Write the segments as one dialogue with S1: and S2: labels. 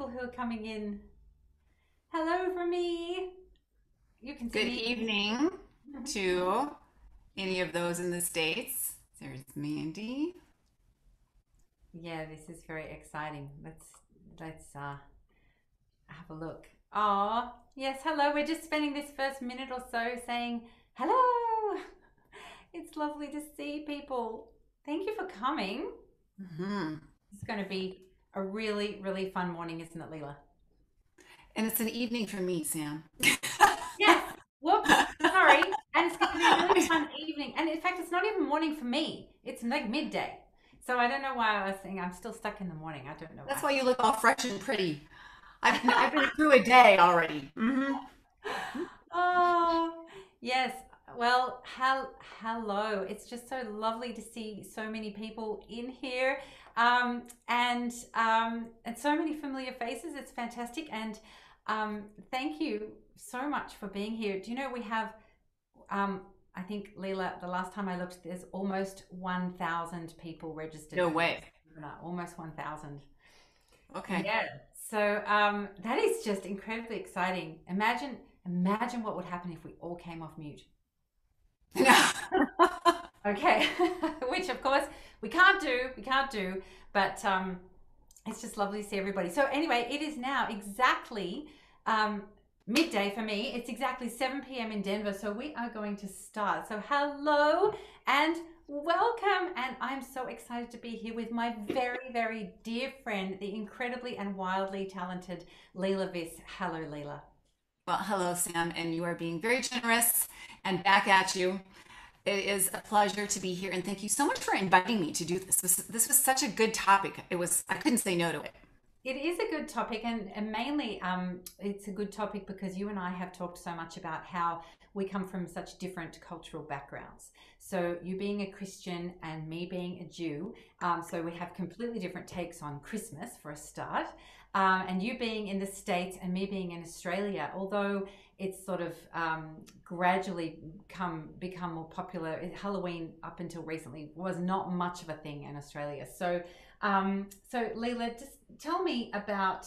S1: people who are coming in. Hello from me. You can see
S2: Good
S1: me.
S2: evening to any of those in the States. There's Mandy.
S1: Yeah, this is very exciting. Let's have a look. Oh, yes, hello. We're just spending this first minute or so saying hello. It's lovely to see people. Thank you for coming.
S2: Hmm.
S1: It's going to be a really, really fun morning, isn't it, Leela?
S2: And it's an evening for me, Sam.
S1: Yes. Whoops. Sorry. And it's going to be a really fun evening. And in fact, it's not even morning for me. It's like midday. So I don't know why I was saying I'm still stuck in the morning. I don't know
S2: That's
S1: why.
S2: why you look all fresh and pretty. I've been through a day already.
S1: Oh, yes. Well, hello. It's just so lovely to see so many people in here, and so many familiar faces. It's fantastic, and thank you so much for being here. Do you know we have? I think Leela, the last time I looked, there's almost 1,000 people registered
S2: No
S1: for
S2: way.
S1: this webinar. Almost 1,000.
S2: Okay.
S1: Yeah. So that is just incredibly exciting. Imagine what would happen if we all came off mute. Okay. Which of course we can't do. We can't do. But it's just lovely to see everybody. So anyway, it is now exactly um, midday for me. It's exactly 7 p.m. in Denver. So we are going to start. So hello and welcome. And I'm so excited to be here with my very, very dear friend, the incredibly and wildly talented Leila Viss. Hello, Leila.
S2: Well, hello, Sam, and you are being very generous and back at you. It is a pleasure to be here, and thank you so much for inviting me to do this. This was such a good topic. I couldn't say no to it.
S1: It is a good topic, and mainly it's a good topic because you and I have talked so much about how we come from such different cultural backgrounds. So, you being a Christian and me being a Jew, so we have completely different takes on Christmas for a start. And you being in the States and me being in Australia, although it's sort of gradually become more popular. Halloween up until recently was not much of a thing in Australia. So Leila, just tell me about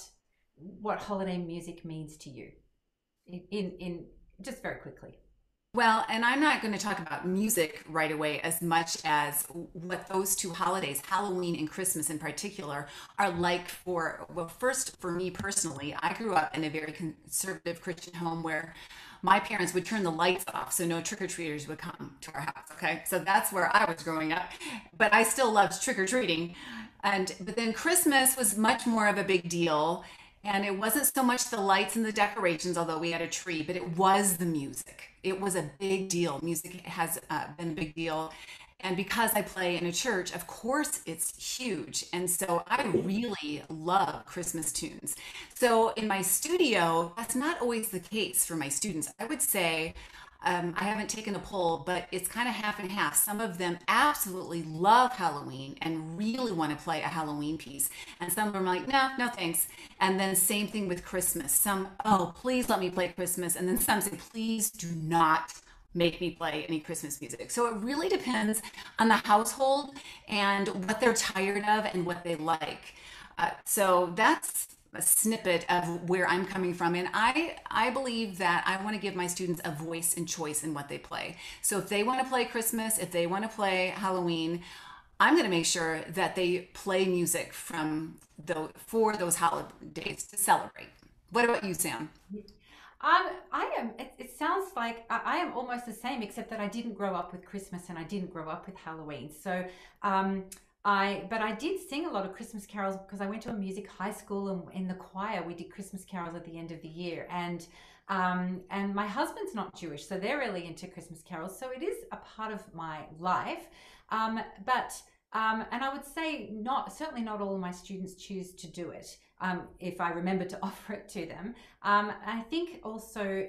S1: what holiday music means to you in just very quickly.
S2: Well, and I'm not going to talk about music right away as much as what those two holidays, Halloween and Christmas in particular, are like well, first, for me personally, I grew up in a very conservative Christian home where my parents would turn the lights off so no trick-or-treaters would come to our house. Okay. So that's where I was growing up, but I still loved trick-or-treating. But then Christmas was much more of a big deal. And it wasn't so much the lights and the decorations, although we had a tree, but it was the music. It was a big deal. Music has been a big deal. And because I play in a church, of course, it's huge. And so I really love Christmas tunes. So in my studio, that's not always the case for my students. I would say, I haven't taken a poll, but it's kind of half and half. Some of them absolutely love Halloween and really want to play a Halloween piece. And some of them are like, no, no thanks. And then same thing with Christmas. Some, oh, please let me play Christmas. And then some say, please do not make me play any Christmas music. So it really depends on the household and what they're tired of and what they like. So that's a snippet of where I'm coming from. And I believe that I want to give my students a voice and choice in what they play. So if they want to play Christmas, if they want to play Halloween, I'm going to make sure that they play music for those holidays to celebrate. What about you, Sam?
S1: I am. It sounds like I am almost the same, except that I didn't grow up with Christmas and I didn't grow up with Halloween. So, but I did sing a lot of Christmas carols because I went to a music high school and in the choir we did Christmas carols at the end of the year. And my husband's not Jewish, so they're really into Christmas carols. So it is a part of my life. But and I would say not certainly not all of my students choose to do it. If I remember to offer it to them. I think also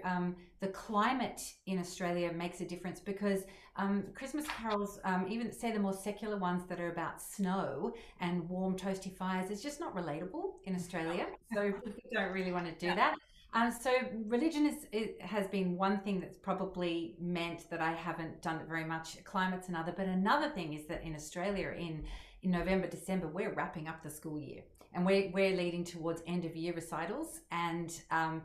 S1: the climate in Australia makes a difference because Christmas carols, even say the more secular ones that are about snow and warm toasty fires, it's just not relatable in Australia. So people don't really want to do that. So religion it has been one thing that's probably meant that I haven't done it very much. Climate's another, but another thing is that in Australia, in November, December, we're wrapping up the school year. And we're leading towards end of year recitals, and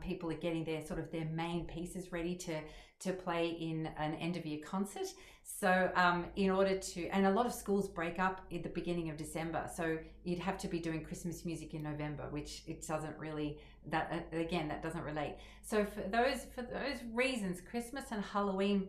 S1: people are getting their sort of their main pieces ready to play in an end of year concert. So in order to, and a lot of schools break up at the beginning of December, so you'd have to be doing Christmas music in November, which it doesn't really, that again, that doesn't relate. So for those reasons, Christmas and Halloween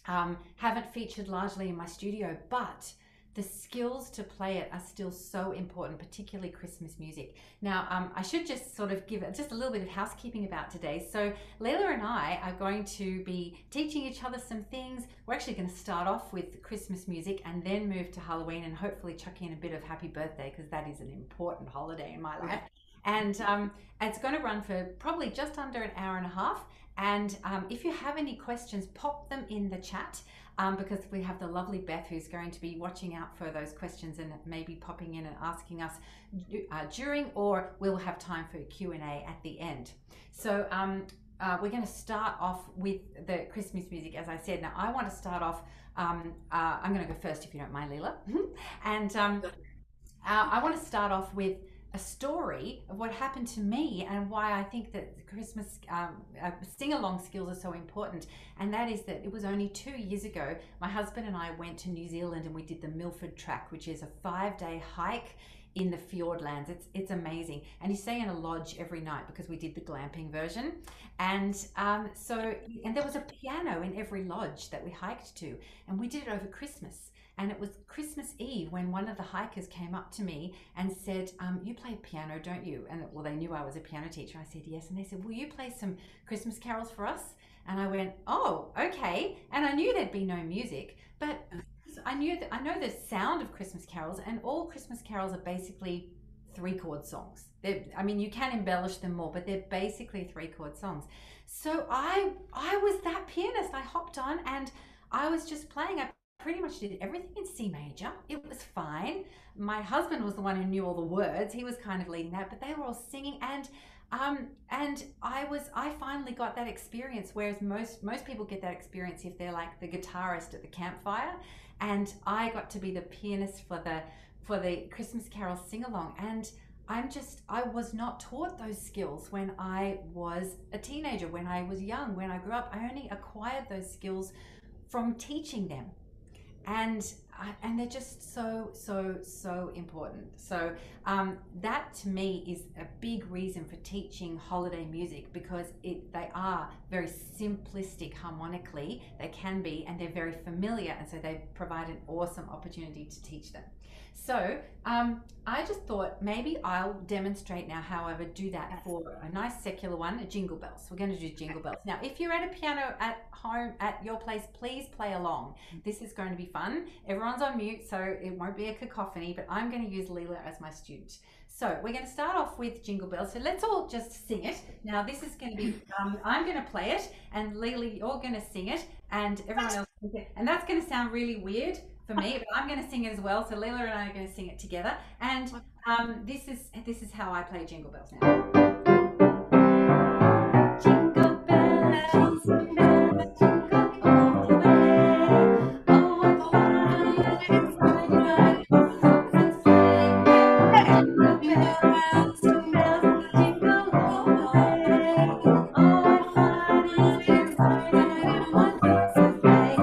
S1: haven't featured largely in my studio, but the skills to play it are still so important, particularly Christmas music. Now, I should just sort of give just a little bit of housekeeping about today. So Leila and I are going to be teaching each other some things. We're actually going to start off with Christmas music and then move to Halloween, and hopefully chuck in a bit of happy birthday, because that is an important holiday in my life. And it's going to run for probably just under an hour and a half. And if you have any questions, pop them in the chat, because we have the lovely Beth who's going to be watching out for those questions and maybe popping in and asking us during, or we'll have time for Q&A at the end. So we're going to start off with the Christmas music, as I said. Now, I want to start off, I'm going to go first if you don't mind, Leila. And I want to start off with a story of what happened to me and why I think that Christmas sing-along skills are so important. And that is that it was only 2 years ago, my husband and I went to New Zealand and we did the Milford Track, which is a 5-day hike in the Fiordlands. It's amazing. And you stay in a lodge every night, because we did the glamping version. And and there was a piano in every lodge that we hiked to, and we did it over Christmas. And it was Christmas Eve when one of the hikers came up to me and said, you play piano, don't you? And well, they knew I was a piano teacher. I said, yes. And they said, will you play some Christmas carols for us? And I went, oh, okay. And I knew there'd be no music, but I know the sound of Christmas carols, and all Christmas carols are basically 3-chord songs. I mean, you can embellish them more, but they're basically 3-chord songs. So I was that pianist. I hopped on and I was just playing. I pretty much did everything in C major. It was fine. My husband was the one who knew all the words. He was kind of leading that, but they were all singing, and I finally got that experience, whereas most people get that experience if they're like the guitarist at the campfire, and I got to be the pianist for the Christmas Carol sing along. And I was not taught those skills when I was a teenager, when I was young, when I grew up. I only acquired those skills from teaching them. And they're just so important. So that to me is a big reason for teaching holiday music, because they are very simplistic harmonically. They can be, and they're very familiar, and so they provide an awesome opportunity to teach them. So I just thought maybe I'll demonstrate now how I would do that for a nice secular one, Jingle Bells. We're going to do Jingle Bells. Now, if you're at a piano at home, at your place, please play along. This is going to be fun. Everyone's on mute, so it won't be a cacophony, but I'm going to use Leila as my student. So we're going to start off with Jingle Bells. So let's all just sing it. Now, this is going to be, I'm going to play it, and Leila, you're going to sing it, and everyone else, and that's going to sound really weird for me, but I'm going to sing it as well. So Leila and I are going to sing it together. And this is how I play Jingle Bells now. Jingle bells, bells, jingle all the way. Oh, what fun it is to ride in a sleigh. Jingle bells, jingle all the way. Oh, what fun it is to ride in a one-horse sleigh.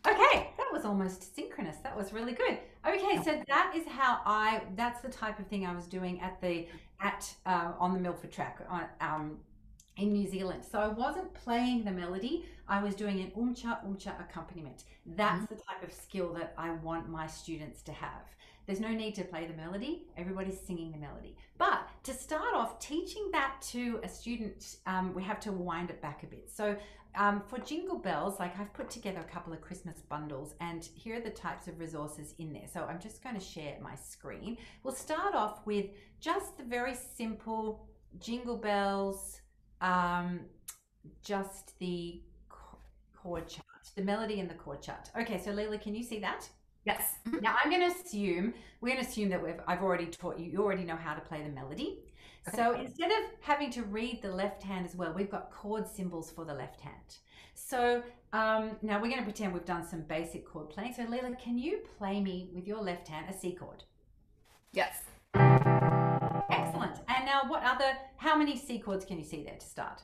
S1: Okay, that was almost synchronous. That was really good. Okay, so that is how that's the type of thing I was doing on the Milford Track in New Zealand. So I wasn't playing the melody, I was doing an umcha accompaniment. That's the type of skill that I want my students to have. There's no need to play the melody, everybody's singing the melody. But to start off, teaching that to a student, we have to wind it back a bit. So for Jingle Bells, like I've put together a couple of Christmas bundles, and here are the types of resources in there. So I'm just going to share my screen. We'll start off with just the very simple Jingle Bells, just the chord chart, the melody and the chord chart. Okay, so Leila, can you see that?
S2: Yes.
S1: Now we're going to assume that I've already taught you, you already know how to play the melody.
S2: Okay.
S1: So instead of having to read the left hand as well, we've got chord symbols for the left hand. So now we're going to pretend we've done some basic chord playing. So Leila, can you play me with your left hand a C chord?
S2: Yes.
S1: Excellent. And now how many C chords can you see there to start?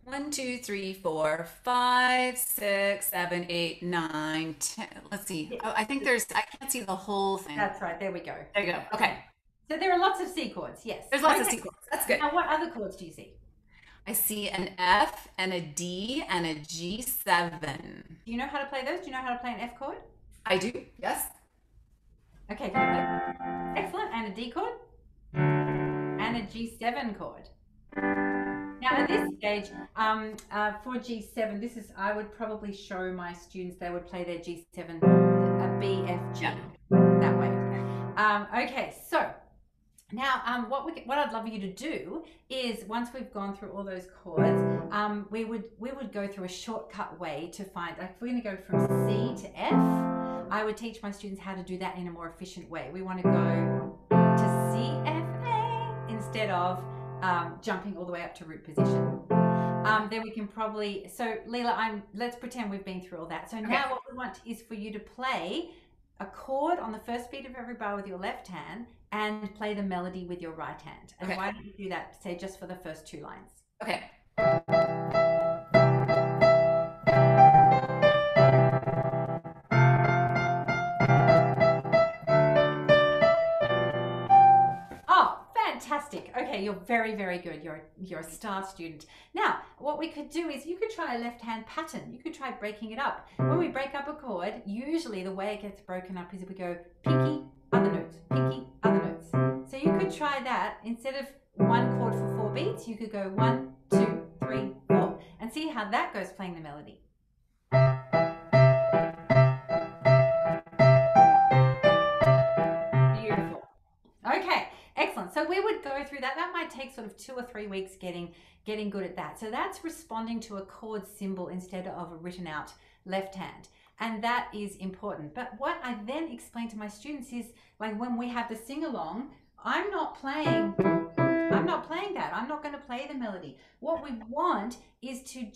S2: 1, 2, 3, 4, 5, 6, 7, 8, 9, 10. Let's see.
S1: Yeah.
S2: Oh, I think I can't see the whole thing.
S1: That's right. There we go.
S2: There you go. Okay.
S1: So there are lots of C chords. Yes.
S2: There's lots of C chords. That's good.
S1: Now, what other chords do you see?
S2: I see an F and a D and a G7.
S1: Do you know how to play those? Do you know how to play an F chord?
S2: I do. Yes.
S1: Okay, can you play? Excellent. And a D chord? And a G7 chord. Now at this stage, for G7, I would probably show my students, they would play their G7, a B, F, G, that way. Okay, so now what I'd love you to do is, once we've gone through all those chords, we would go through a shortcut way to find, like if we're going to go from C to F, I would teach my students how to do that in a more efficient way. We want to go to C, F, A instead of jumping all the way up to root position. Then we can probably, so Leila, let's pretend we've been through all that. So now what we want is for you to play a chord on the first beat of every bar with your left hand and play the melody with your right hand. And why don't you do that, say, just for the first 2 lines?
S2: Okay.
S1: Fantastic. Okay, you're very, very good. You're a star student. Now, what we could do is you could try a left-hand pattern. You could try breaking it up. When we break up a chord, usually the way it gets broken up is if we go pinky, other notes, pinky, other notes. So you could try that. Instead of 1 chord for 4 beats, you could go 1, 2, 3, 4, and see how that goes playing the melody. Beautiful. Okay. Excellent. So we would go through that. That might take sort of 2 or 3 weeks getting good at that. So that's responding to a chord symbol instead of a written out left hand. And that is important. But what I then explain to my students is, like, when we have the sing along, I'm not playing that. I'm not going to play the melody. What we want is to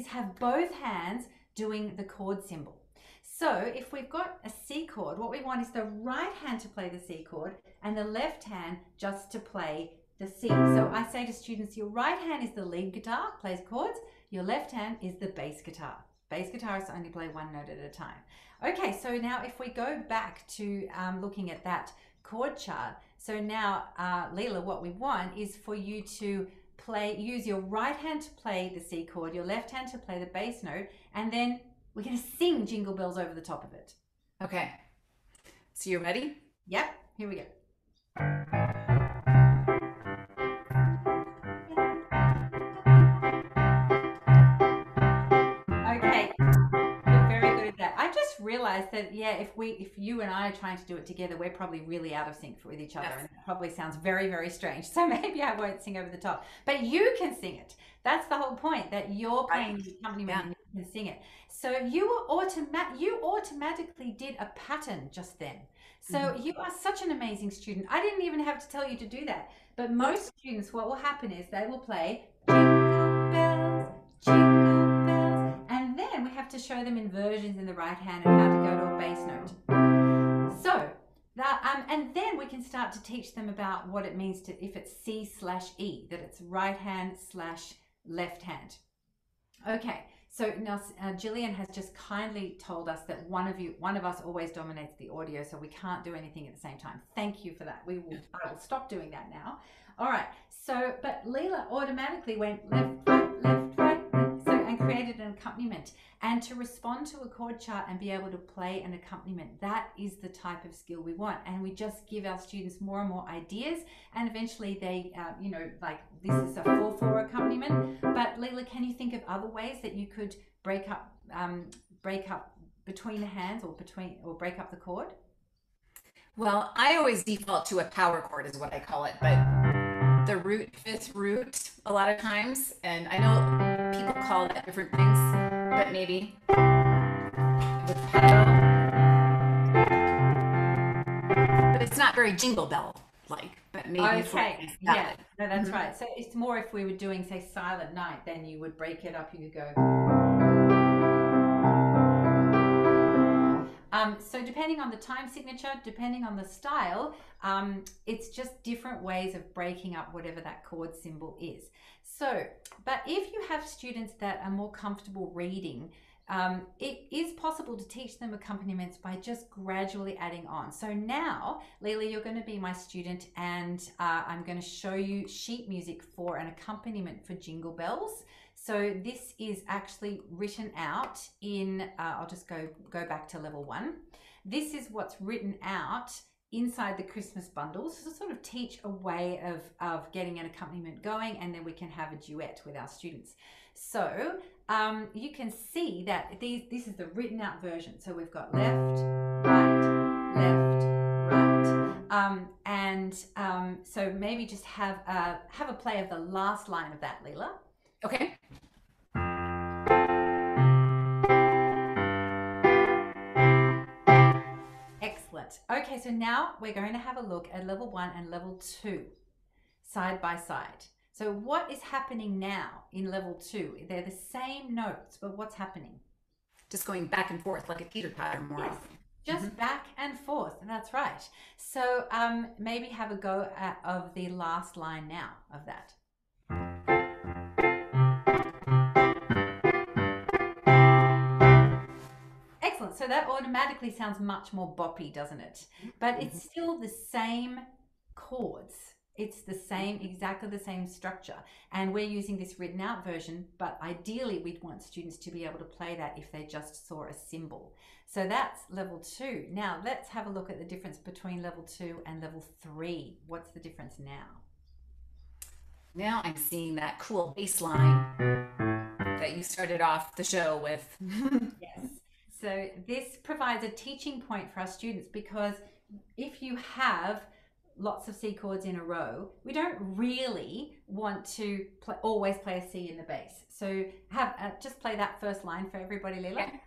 S1: have both hands doing the chord symbol. So if we've got a C chord, what we want is the right hand to play the C chord and the left hand just to play the C. So I say to students, your right hand is the lead guitar, plays chords. Your left hand is the bass guitar. Bass guitarists only play 1 note at a time. Okay, so now if we go back to looking at that chord chart, so now Leila, what we want is for you to use your right hand to play the C chord, your left hand to play the bass note, and then we're going to sing Jingle Bells over the top of it.
S2: Okay. So you're ready?
S1: Yep. Here we go. Okay. You're very good at that. I just realized that, yeah, if you and I are trying to do it together, we're probably really out of sync with each other. Yes. And it probably sounds very, very strange. So maybe I won't sing over the top. But you can sing it. That's the whole point, that you're playing the accompaniment and you can sing it. So you automatically did a pattern just then. So you are such an amazing student. I didn't even have to tell you to do that. But most students, what will happen is they will play Jingle Bells, Jingle Bells, and then we have to show them inversions in the right hand and how to go to a bass note. So that, and then we can start to teach them about what it means to, if it's C/E, that it's right hand / left hand. Okay, so now Jillian has just kindly told us that one of us always dominates the audio, so we can't do anything at the same time. Thank you for that. I will stop doing that now. All right, so, but Leila automatically went left, right, so, and created an accompaniment. And to respond to a chord chart and be able to play an accompaniment, that is the type of skill we want. And we just give our students more and more ideas, and eventually they, like this is a 4/4 accompaniment. But Leila, can you think of other ways that you could break up between the hands, or break up the chord?
S2: Well, I always default to a power chord is what I call it, but the root, 5th root a lot of times, and I know people call that different things, but maybe with pedal, but it's not very Jingle Bell like, but maybe for
S1: Okay,
S2: a
S1: yeah,
S2: salad.
S1: no, that's
S2: Mhm.
S1: right. So it's more if we were doing, say, Silent Night, then you would break it up. You could go. So depending on the time signature, depending on the style, it's just different ways of breaking up whatever that chord symbol is. So, but if you have students that are more comfortable reading, it is possible to teach them accompaniments by just gradually adding on. So now, Leila, you're going to be my student, and I'm going to show you sheet music for an accompaniment for Jingle Bells. So this is actually written out in, I'll just go back to level 1. This is what's written out inside the Christmas bundles to sort of teach a way of getting an accompaniment going, and then we can have a duet with our students. So you can see that this is the written out version. So we've got left, right, left, right. So maybe just have a play of the last line of that, Leila.
S2: Okay.
S1: Excellent. Okay, so now we're going to have a look at level 1 and level 2 side by side. So what is happening now in level 2? They're the same notes, but what's happening?
S2: Just going back and forth like a teeter-totter more
S1: Yes,
S2: often.
S1: just back and forth. That's right. So maybe have a go of the last line now of that. Excellent. So that automatically sounds much more boppy, doesn't it? But it's still the same chords. It's the same, exactly the same structure. And we're using this written out version, but ideally we'd want students to be able to play that if they just saw a symbol. So that's level 2. Now let's have a look at the difference between level 2 and level 3. What's the difference now?
S2: Now I'm seeing that cool bass line that you started off the show with.
S1: Yes. So this provides a teaching point for our students, because if you have lots of C chords in a row, we don't really want to always play a C in the bass. So have just play that first line for everybody, Leila.
S2: Okay.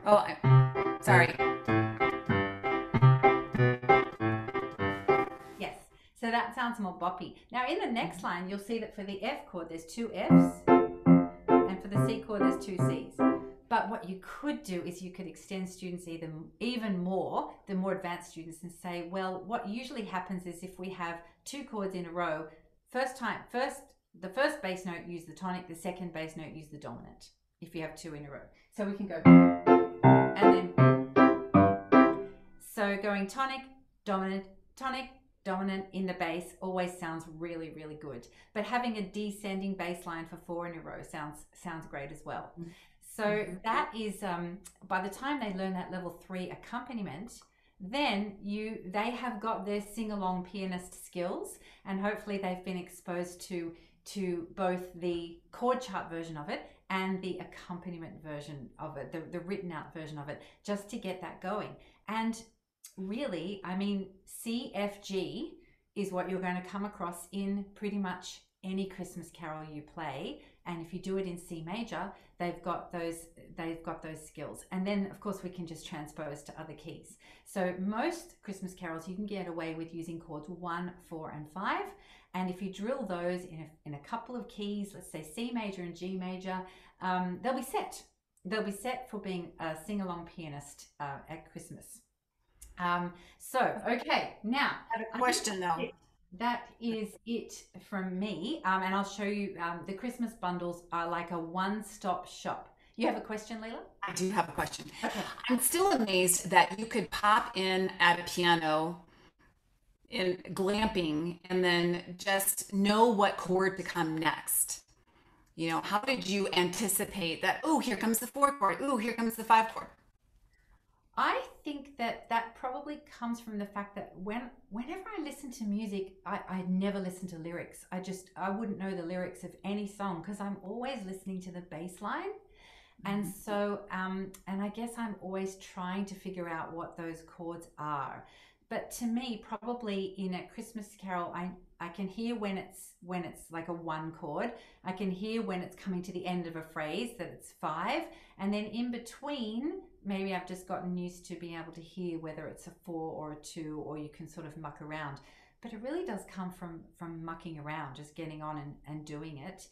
S2: Oh, sorry.
S1: Yes. So that sounds more boppy. Now in the next line, you'll see that for the F chord, there's 2 Fs, and for the C chord, there's 2 Cs. But what you could do is you could extend students even more, the more advanced students, and say, well, what usually happens is if we have 2 chords in a row, the first bass note use the tonic, the second bass note use the dominant, if you have 2 in a row. So we can go, and then, so going tonic, dominant, in the bass always sounds really, really good. But having a descending bass line for 4 in a row sounds great as well. So that is, by the time they learn that level 3 accompaniment, then they have got their sing-along pianist skills, and hopefully they've been exposed to both the chord chart version of it and the accompaniment version of it, the written out version of it, just to get that going. And really, I mean, C, F, G is what you're going to come across in pretty much any Christmas carol you play. And if you do it in C major, they've got those skills. And then of course we can just transpose to other keys. So most Christmas carols you can get away with using chords 1, 4, and 5. And if you drill those in a couple of keys, let's say C major and G major, they'll be set. They'll be set for being a sing-along pianist at Christmas. Okay, now
S2: I have a question though.
S1: That is it from me, and I'll show you the Christmas bundles are like a one-stop shop. You have a question, Leila?
S2: I do have a question.
S1: Okay.
S2: I'm still amazed that you could pop in at a piano in glamping and then just know what chord to come next. You know, how did you anticipate that? Oh, here comes the 4 chord. Oh, here comes the 5 chord.
S1: I think that probably comes from the fact that whenever I listen to music, I never listen to lyrics. I wouldn't know the lyrics of any song because I'm always listening to the bass line. And so, and I guess I'm always trying to figure out what those chords are. But to me, probably in a Christmas carol, I can hear when it's like a 1 chord. I can hear when it's coming to the end of a phrase that it's 5, and then in between, maybe I've just gotten used to being able to hear whether it's a 4 or a 2, or you can sort of muck around. But it really does come from mucking around, just getting on and doing it.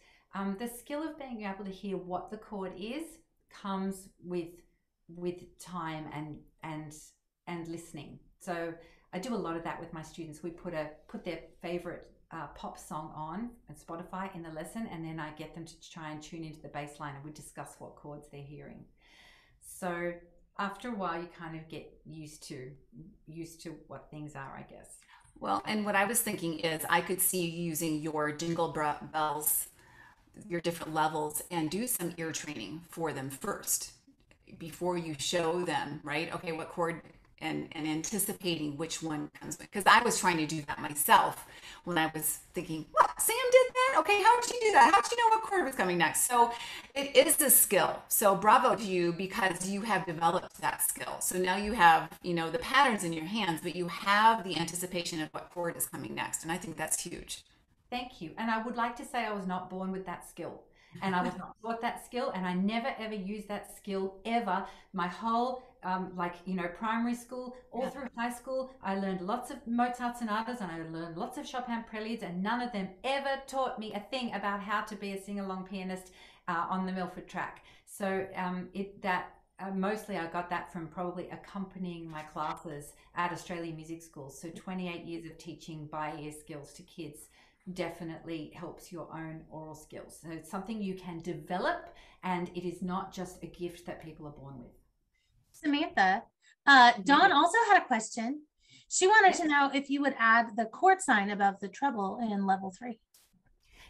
S1: The skill of being able to hear what the chord is comes with time and listening. So I do a lot of that with my students. We put their favorite pop song on Spotify in the lesson, and then I get them to try and tune into the bass line, and we discuss what chords they're hearing. So after a while, you kind of get used to what things are, I guess.
S2: Well, and what I was thinking is I could see you using your bells, your different levels, and do some ear training for them first before you show them, right? Okay, what chord, and anticipating which one comes with. Because I was trying to do that myself when I was thinking, what, Sam did that? Okay, how did she do that? How did you know what chord was coming next? So it is a skill. So bravo to you, because you have developed that skill. So now you have, the patterns in your hands, but you have the anticipation of what chord is coming next. And I think that's huge.
S1: Thank you. And I would like to say I was not born with that skill. And I was not taught that skill, and I never ever used that skill ever. My whole primary school, all through high school, I learned lots of Mozart sonatas and I learned lots of Chopin preludes, and none of them ever taught me a thing about how to be a sing-along pianist on the Milford track. So mostly I got that from probably accompanying my classes at Australian Music School. So 28 years of teaching by ear skills to kids definitely helps your own oral skills. So it's something you can develop, and it is not just a gift that people are born with.
S3: Samantha, Dawn also had a question. She wanted to know if you would add the chord sign above the treble in level 3.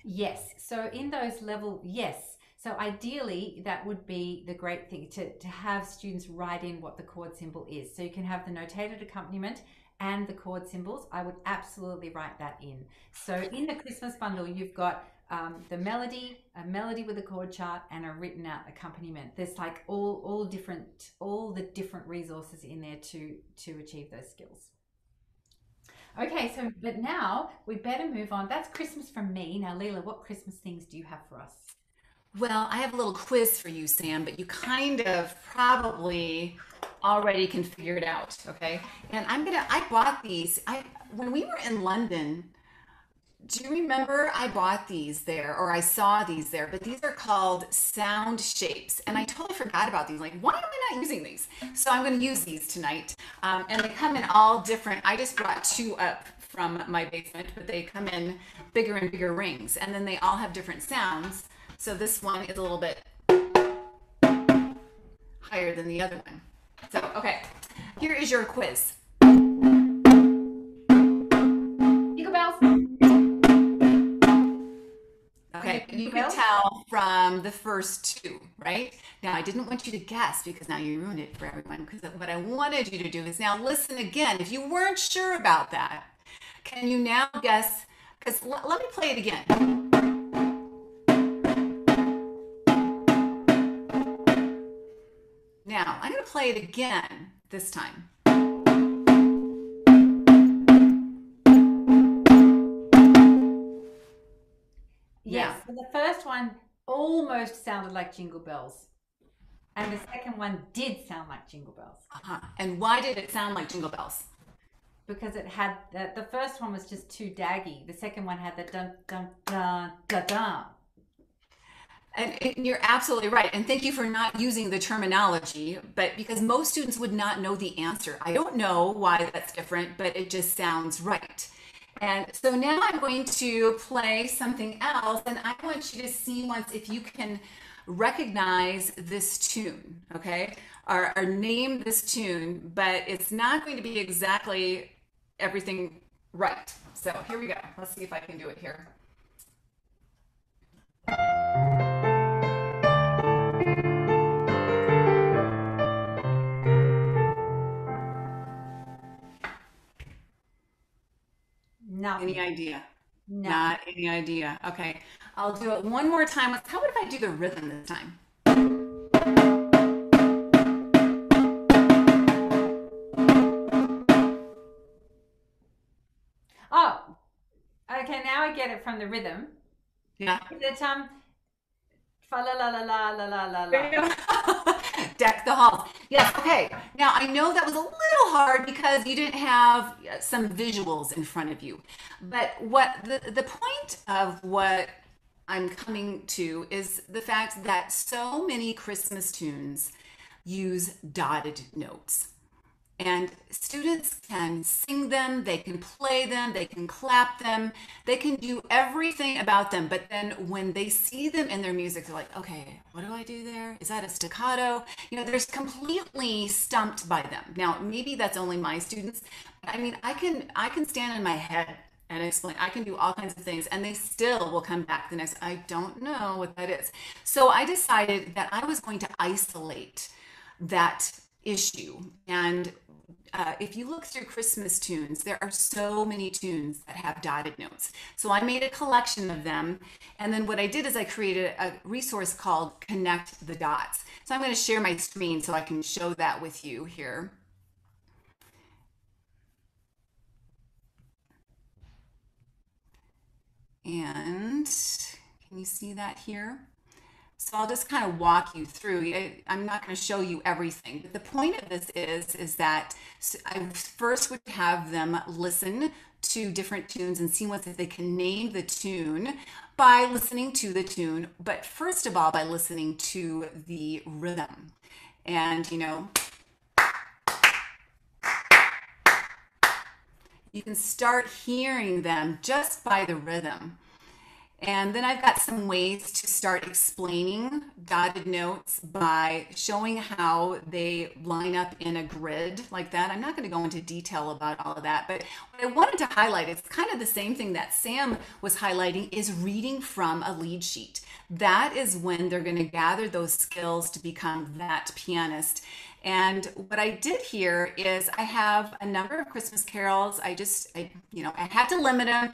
S1: Yes. So in those yes. So ideally, that would be the great thing, to have students write in what the chord symbol is. So you can have the notated accompaniment and the chord symbols. I would absolutely write that in. So in the Christmas bundle, you've got a melody with a chord chart, and a written out accompaniment. There's like all the different resources in there to achieve those skills. Okay, so but now we better move on. That's Christmas from me. Now, Leila, what Christmas things do you have for us?
S2: Well, I have a little quiz for you, Sam, but you kind of probably already can figure it out, okay? And I bought these. When we were in London, do you remember I bought these there, or I saw these there, but these are called sound shapes. And I totally forgot about these. Like, why am I not using these? So I'm going to use these tonight. And they come in all different. I just brought 2 up from my basement, but they come in bigger and bigger rings. And then they all have different sounds. So this one is a little bit higher than the other one. So, okay, here is your quiz.
S1: Eagle bells.
S2: Okay, you can tell from the first 2, right? Now, I didn't want you to guess, because now you ruined it for everyone, because what I wanted you to do is now listen again. If you weren't sure about that, can you now guess? Because let me play it again. Now, I'm going to play it again this time.
S1: Yes, so the first one almost sounded like Jingle Bells, and the second one did sound like Jingle Bells.
S2: And why did it sound like Jingle Bells?
S1: Because it had the first one was just too daggy. The second one had the dun dun dun dun dun.
S2: And you're absolutely right. And thank you for not using the terminology, but because most students would not know the answer. I don't know why that's different, but it just sounds right. And so now I'm going to play something else, and I want you to see once if you can recognize this tune, okay? Or name this tune, but it's not going to be exactly everything right. So here we go. Let's see if I can do it here.
S1: No.
S2: Any idea?
S1: No.
S2: Not any idea. Okay. I'll do it one more time. How about if I do the rhythm this time?
S1: Oh, okay. get it from the rhythm.
S2: Yeah.
S1: Is it fa la la la la la la la la?
S2: Deck the halls. Yes. Okay. Now I know that was a little hard because you didn't have some visuals in front of you. But what the point of what I'm coming to is the fact that so many Christmas tunes use dotted notes. And students can sing them, they can play them, they can clap them, they can do everything about them. But then when they see them in their music, they're like, okay, what do I do there? Is that a staccato? You know, they're completely stumped by them. Now, maybe that's only my students. But I mean, I can stand in my head and explain. I can do all kinds of things, and they still will come back the next. I don't know what that is. So I decided that I was going to isolate that issue. And if you look through Christmas tunes, there are so many tunes that have dotted notes. So I made a collection of them. And then what I did is I created a resource called Connect the Dots. So I'm going to share my screen so I can show that with you here. And can you see that here? So I'll just kind of walk you through. I'm not going to show you everything, but the point of this is that I first would have them listen to different tunes and see what if they can name the tune by listening to the tune, but first of all by listening to the rhythm. And you know, you can start hearing them just by the rhythm. And then I've got some ways to start explaining dotted notes by showing how they line up in a grid like that. I'm not going to go into detail about all of that, but what I wanted to highlight, it's kind of the same thing that Sam was highlighting, is reading from a lead sheet. That is when they're going to gather those skills to become that pianist. And what I did here is I have a number of Christmas carols. I had to limit them.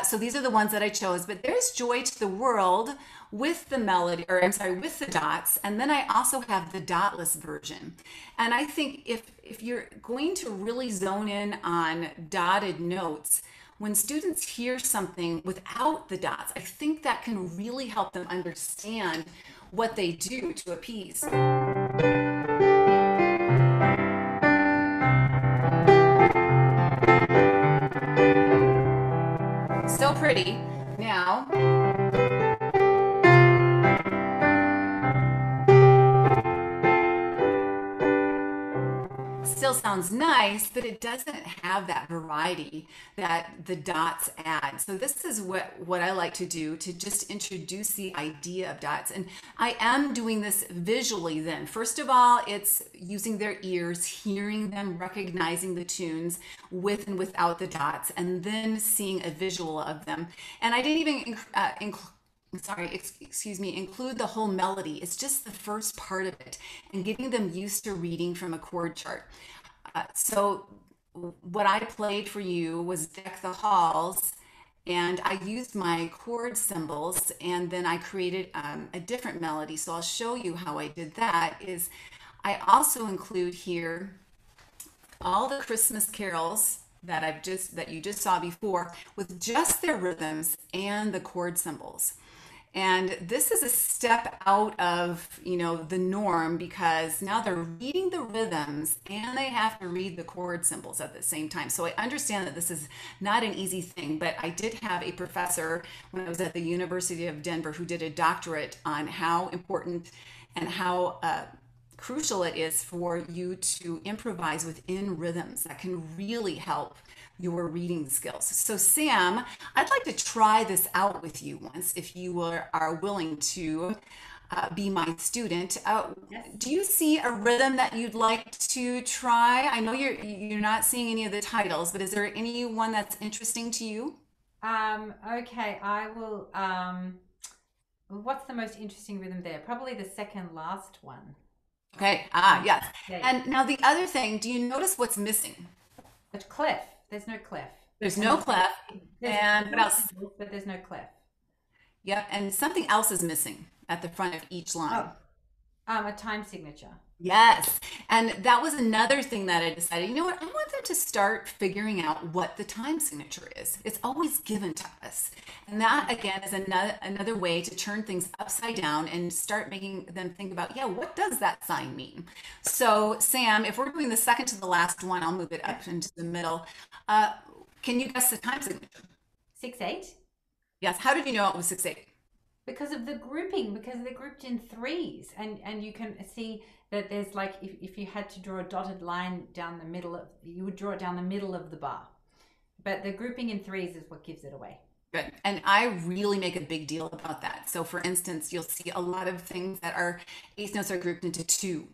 S2: So these are the ones that I chose, but there's Joy to the World with the melody, or I'm sorry, with the dots. And then I also have the dotless version. And I think if you're going to really zone in on dotted notes, when students hear something without the dots, I think that can really help them understand what they do to a piece. So pretty. Now, still sounds nice, but it doesn't have that variety that the dots add. So this is what I like to do to just introduce the idea of dots. And I am doing this visually then. First of all, it's using their ears, hearing them, recognizing the tunes with and without the dots, and then seeing a visual of them. And I didn't even include the whole melody. It's just the first part of it and getting them used to reading from a chord chart. So what I played for you was Deck the Halls, and I used my chord symbols, and then I created a different melody. So I'll show you how I did that. Is I also include here all the Christmas carols that you just saw before with just their rhythms and the chord symbols. And this is a step out of, the norm, because now they're reading the rhythms and they have to read the chord symbols at the same time. So I understand that this is not an easy thing, but I did have a professor when I was at the University of Denver who did a doctorate on how important and how crucial it is for you to improvise within rhythms that can really help your reading skills. So Sam, I'd like to try this out with you once, if you are willing to be my student.
S1: Yes.
S2: Do you see a rhythm that you'd like to try? I know you're not seeing any of the titles, but is there any one that's interesting to you?
S1: Okay, I will. What's the most interesting rhythm there? Probably the second last one.
S2: Okay. Yes.
S1: Yeah.
S2: And now the other thing, do you notice what's missing?
S1: The clef. There's no clef.
S2: There's no clef. And what else?
S1: But there's no clef.
S2: Yep. And something else is missing at the front of each line.
S1: A time signature.
S2: Yes. And that was another thing that I decided, you know what, I want them to start figuring out what the time signature is. It's always given to us. And that again is another way to turn things upside down and start making them think about, yeah, what does that sign mean? So Sam, if we're doing the second to the last one, I'll move it up into the middle. Can you guess the time signature?
S1: 6-8.
S2: Yes. How did you know it was 6-8?
S1: Because of the grouping, because they're grouped in threes, and you can see that there's like, if you had to draw a dotted line down the middle of, you would draw it down the middle of the bar, but the grouping in threes is what gives it away.
S2: Good. And I really make a big deal about that. So for instance, you'll see a lot of things that are eighth notes are grouped into 2.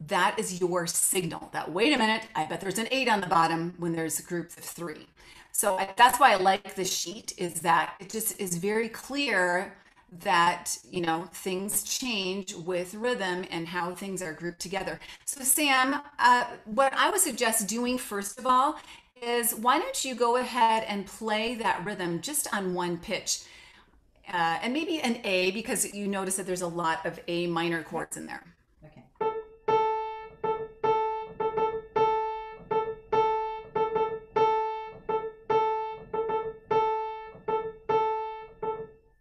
S2: That is your signal that, wait a minute, I bet there's an 8 on the bottom when there's groups of 3. So that's why I like the sheet, is that it just is very clear that, you know, things change with rhythm and how things are grouped together. So Sam, what I would suggest doing first of all is, why don't you go ahead and play that rhythm just on one pitch, and maybe an A, because you notice that there's a lot of A minor chords in there.
S1: Okay.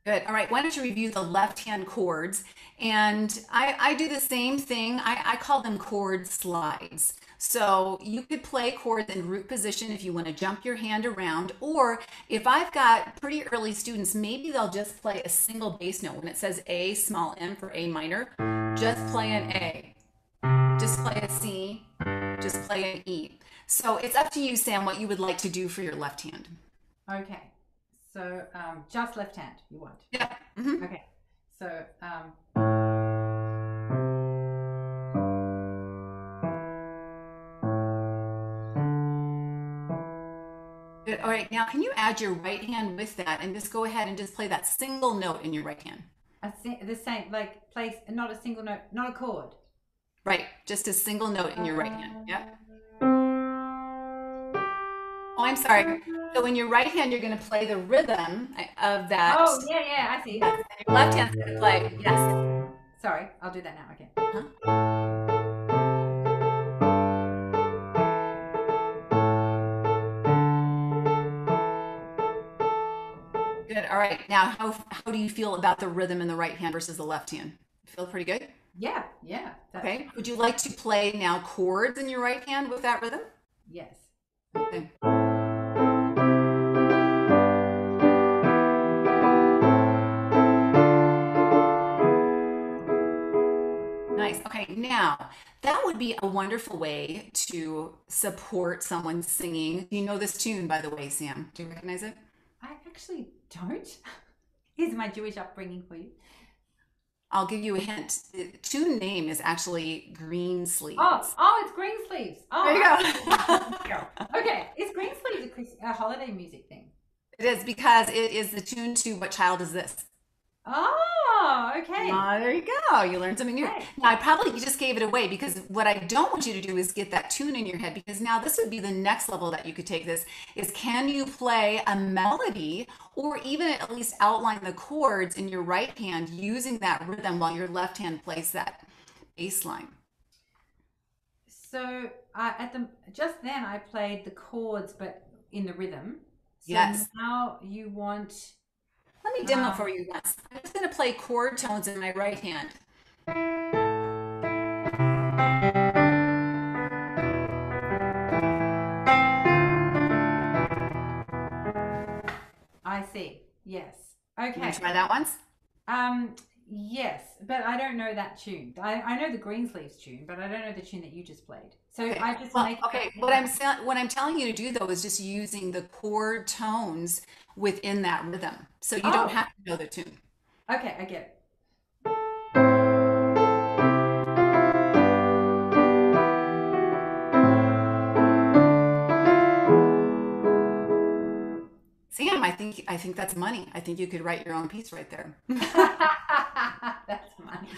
S2: Good. All right. Why don't you review the left-hand chords? And I do the same thing. I call them chord slides. So you could play chords in root position if you want to jump your hand around, or if I've got pretty early students, maybe they'll just play a single bass note. When it says A, small m for A minor, just play an A. Just play a C. Just play an E. So it's up to you, Sam, what you would like to do for your left hand.
S1: Okay. So just left hand you want?
S2: Yeah. Mm-hmm.
S1: Okay. So
S2: good. All right. Now, can you add your right hand with that and just go ahead and just play that single note in your right hand?
S1: the same, like place, not a single note, not a chord.
S2: Right. Just a single note in your right hand. Yeah. Oh, I'm sorry. So in your right hand, you're going to play the rhythm of that.
S1: Oh, yeah, I see.
S2: Yes. And your left hand's going to play. Yes.
S1: Sorry, I'll do that now. Okay.
S2: Good. All right. Now, how do you feel about the rhythm in the right hand versus the left hand? Feel pretty good?
S1: Yeah.
S2: Okay. Would you like to play now chords in your right hand with that rhythm?
S1: Yes.
S2: Okay. Nice. Okay, now that would be a wonderful way to support someone singing. Do you know this tune, by the way, Sam? Do you recognize it?
S1: I actually don't. Here's my Jewish upbringing for you.
S2: I'll give you a hint. The tune name is actually Green Sleeves.
S1: Oh, it's Green Sleeves. Oh,
S2: there you
S1: go. Okay, is Green Sleeves a holiday music thing?
S2: It is, because it is the tune to What Child Is This?
S1: Oh, okay.
S2: There you go. You learned something new.
S1: Okay.
S2: Now, I probably just gave it away, because what I don't want you to do is get that tune in your head, because now this would be the next level that you could take this, is can you play a melody, or even at least outline the chords in your right hand using that rhythm while your left hand plays that bass line?
S1: So just then I played the chords, but in the rhythm. So
S2: yes.
S1: Now you want...
S2: Let me demo for you once. I'm just going to play chord tones in my right hand.
S1: I see. Yes. Okay.
S2: You want to try that once?
S1: Yes, but I don't know that tune. I know the Greensleeves tune, but I don't know the tune that you just played. So
S2: okay.
S1: I just
S2: What I'm telling you to do though is just using the chord tones within that rhythm, so you don't have to know the tune.
S1: Okay, I get it.
S2: Sam, I think that's money. I think you could write your own piece right there.
S1: That's money.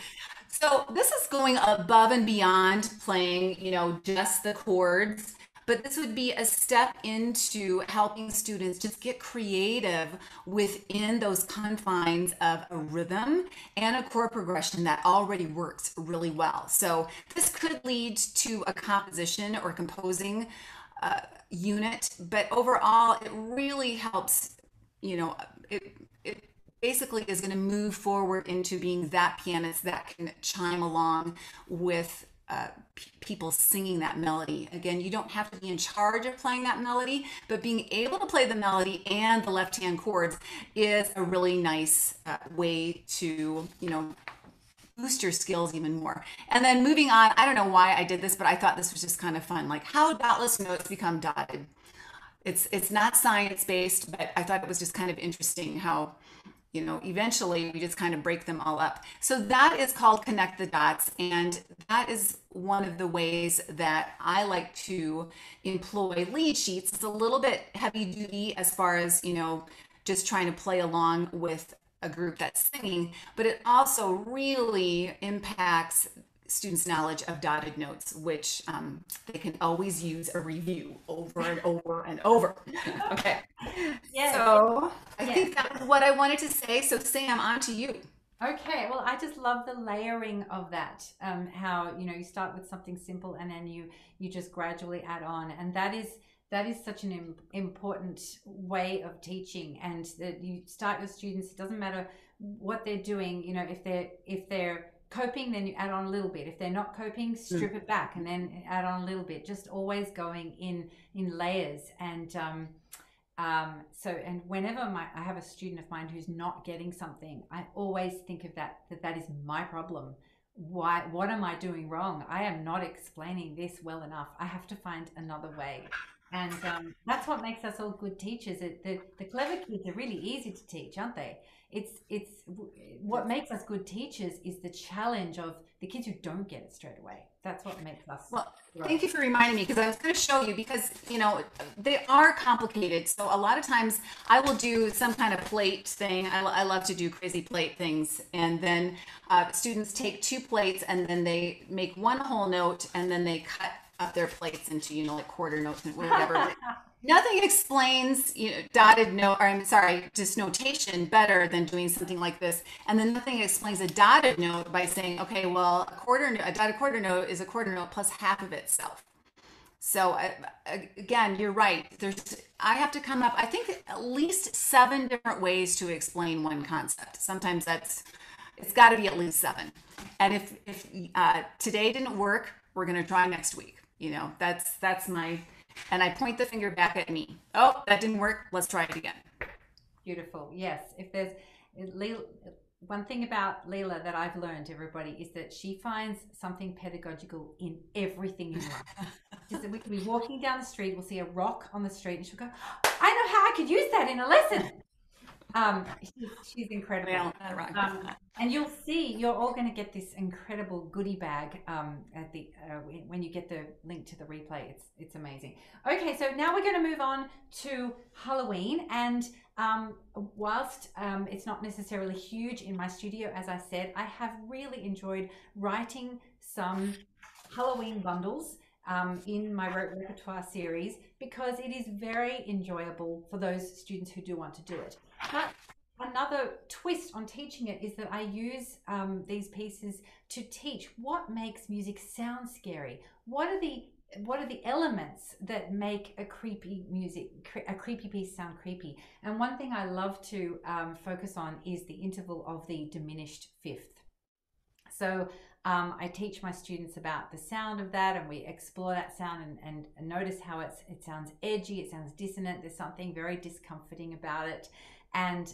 S2: So this is going above and beyond playing, just the chords. but this would be a step into helping students just get creative within those confines of a rhythm and a chord progression that already works really well. So this could lead to a composition or composing unit, but overall it really helps, it basically is going to move forward into being that pianist that can chime along with people singing that melody. Again, you don't have to be in charge of playing that melody, but being able to play the melody and the left hand chords is a really nice way to, boost your skills even more. And then moving on, I don't know why I did this, but I thought this was just kind of fun, like how dotless notes become dotted. It's not science based, but I thought it was just kind of interesting how eventually we just kind of break them all up. So that is called connect the dots. And that is one of the ways that I like to employ lead sheets. It's a little bit heavy duty as far as, just trying to play along with a group that's singing, but it also really impacts students' knowledge of dotted notes, which they can always use a review over and over and over. Okay.
S1: Yes.
S2: So I think that was what I wanted to say. So Sam, on to you.
S1: Okay, well, I just love the layering of that. How you start with something simple and then you just gradually add on, and that is such an important way of teaching. And that you start your students. It doesn't matter what they're doing. If they're coping, then you add on a little bit. If they're not coping, strip it back and then add on a little bit. Just always going in layers. And and whenever I have a student of mine who's not getting something, I always think of that is my problem. What am I doing wrong? I am not explaining this well enough. I have to find another way. And that's what makes us all good teachers. The clever kids are really easy to teach, aren't they? It's what makes us good teachers is the challenge of the kids who don't get it straight away. That's what makes us.
S2: Well, thank you for reminding me, because I was going to show you, because they are complicated. So a lot of times I will do some kind of plate thing. I love to do crazy plate things, and then students take 2 plates and then they make one whole note and then they cut up their plates into like quarter notes and whatever. Nothing explains dotted note, or I'm sorry, just notation better than doing something like this. And then nothing explains a dotted note by saying, okay, well, a dotted quarter note is a quarter note plus half of itself. So again, you're right. I have to come up, I think, at least 7 different ways to explain one concept. Sometimes it's got to be at least 7. And if today didn't work, we're going to try next week. That's my, and I point the finger back at me. Oh, that didn't work. Let's try it again.
S1: Beautiful. Yes. If there's one thing about Leila that I've learned, everybody, is that she finds something pedagogical in everything in life. Just that we could be walking down the street, we'll see a rock on the street, and she'll go, I know how I could use that in a lesson. She's incredible. And you'll see, you're all going to get this incredible goodie bag at the when you get the link to the replay. It's amazing. Okay, so now we're going to move on to Halloween. And whilst it's not necessarily huge in my studio, as I said, I have really enjoyed writing some Halloween bundles in my repertoire series, because it is very enjoyable for those students who do want to do it. But another twist on teaching it is that I use these pieces to teach what makes music sound scary. What are the elements that make a creepy piece sound creepy? And one thing I love to focus on is the interval of the diminished fifth. So I teach my students about the sound of that, and we explore that sound and notice how it sounds edgy, it sounds dissonant, there's something very discomforting about it. And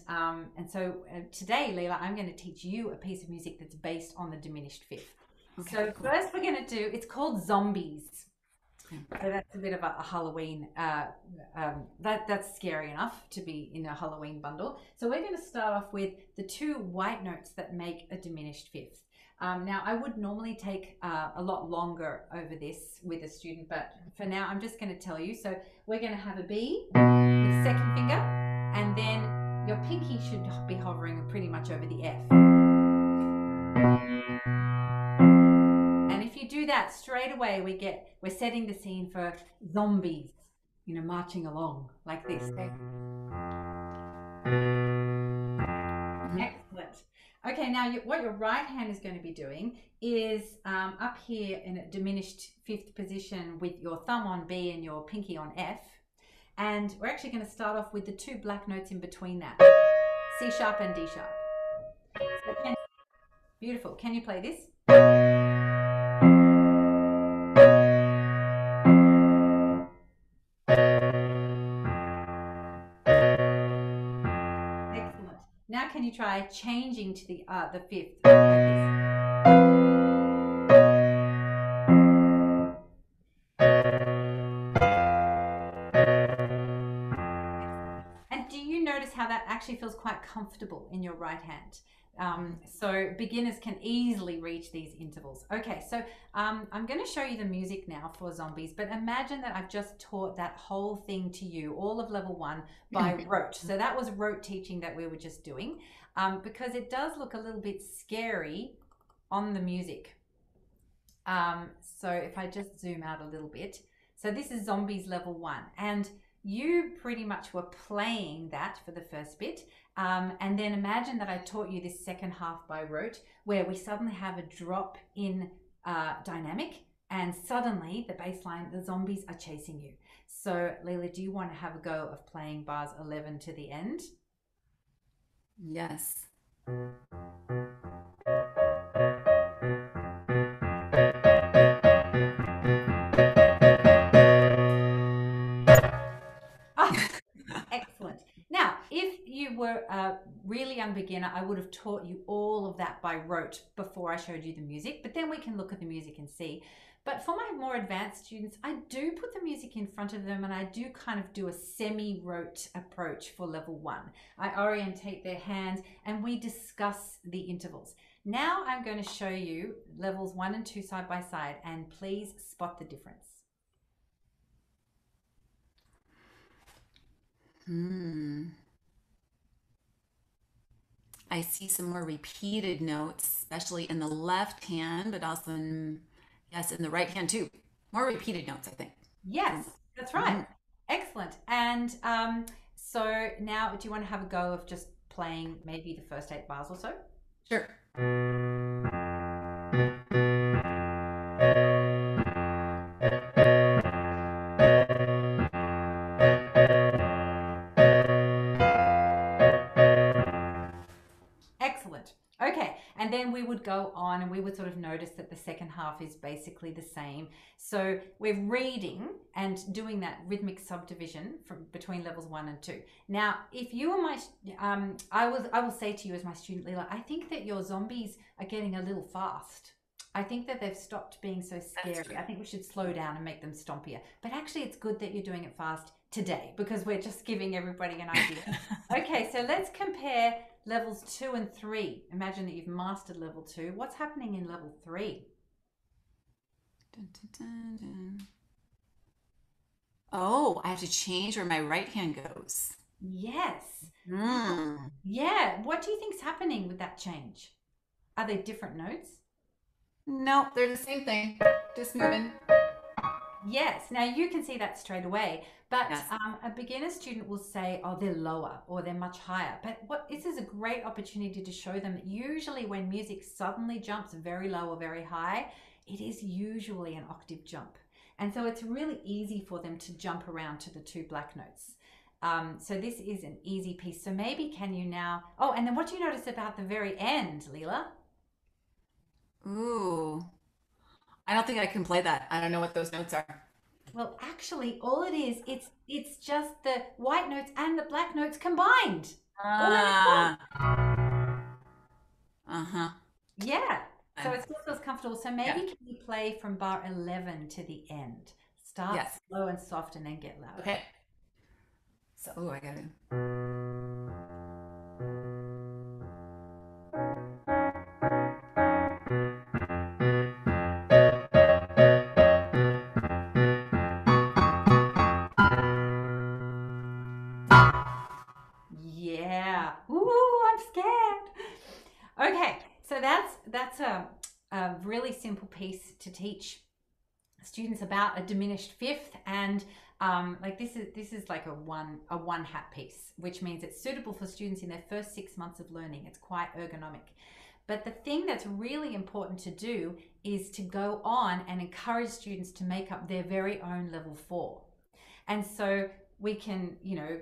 S1: so today, Leila, I'm going to teach you a piece of music that's based on the diminished fifth. Okay, so cool. First we're going to do, it's called Zombies. So that's a bit of a Halloween, that's scary enough to be in a Halloween bundle. So we're going to start off with the 2 white notes that make a diminished fifth. Now, I would normally take a lot longer over this with a student, but for now, I'm just going to tell you. So we're going to have a B with the 2nd finger, and then your pinky should be hovering pretty much over the F. And if you do that straight away, we're setting the scene for zombies, marching along like this.
S2: Okay.
S1: Excellent. Okay, now what your right hand is going to be doing is up here in a diminished fifth position with your thumb on B and your pinky on F. And we're actually going to start off with the two black notes in between that, C sharp and D sharp. So beautiful. Can you play this? Excellent. Now can you try changing to the fifth like this? Notice how that actually feels quite comfortable in your right hand. So beginners can easily reach these intervals. Okay, so I'm going to show you the music now for zombies, but imagine that I've just taught that whole thing to you, all of level 1 by rote. So that was rote teaching that we were just doing, because it does look a little bit scary on the music. So if I just zoom out a little bit. So this is zombies level 1, and you pretty much were playing that for the first bit. And then imagine that I taught you this second half by rote, where we suddenly have a drop in dynamic, and suddenly the bass line, the zombies are chasing you. So Leila, do you want to have a go of playing bars 11 to the end?
S2: Yes.
S1: Excellent. Now, if you were a really young beginner, I would have taught you all of that by rote before I showed you the music, but then we can look at the music and see. But for my more advanced students, I do put the music in front of them, and I do kind of do a semi-rote approach for level 1. I orientate their hands and we discuss the intervals. Now I'm going to show you levels 1 and 2 side by side, and please spot the difference.
S2: I see some more repeated notes, especially in the left hand, but also in the right hand too. More repeated notes, I think.
S1: Yes, that's right. Excellent. And so now, do you want to have a go of just playing maybe the first 8 bars or so?
S2: Sure.
S1: Excellent. Okay, and then we would go on and we would sort of notice that the second half is basically the same. So we're reading and doing that rhythmic subdivision from between levels 1 and 2. Now, if you were my, I will say to you as my student, Leila, I think that your zombies are getting a little fast. I think that they've stopped being so scary. I think we should slow down and make them stompier. But actually, it's good that you're doing it fast today, because we're just giving everybody an idea. Okay, so let's compare levels 2 and 3. Imagine that you've mastered level 2. What's happening in level 3?
S2: Dun, dun, dun, dun. Oh, I have to change where my right hand goes.
S1: Yes. Yeah. What do you think's happening with that change? Are they different notes?
S2: No, they're the same thing. Just moving.
S1: Yes. Now you can see that straight away, but
S2: Yes.
S1: A beginner student will say, oh, they're lower or they're much higher. But this is a great opportunity to show them that usually when music suddenly jumps very low or very high, it is usually an octave jump. And so it's really easy for them to jump around to the 2 black notes. So this is an easy piece. So maybe can you now, oh, and then what do you notice about the very end, Leila?
S2: Ooh, I don't think I can play that. I don't know what those notes are.
S1: Well, actually, all it is, it's just the white notes and the black notes combined.
S2: Uh-huh.
S1: Yeah. So it still feels comfortable. So maybe can you play from bar 11 to the end? Start slow and soft and then get loud.
S2: Okay. So, oh, I got it.
S1: Yeah. Ooh, I'm scared. Okay, so that's a really simple piece to teach students about a diminished fifth, and like this is like a one hat piece, which means it's suitable for students in their first 6 months of learning. It's quite ergonomic. But the thing that's really important to do is to go on and encourage students to make up their very own level 4. And so we can, you know,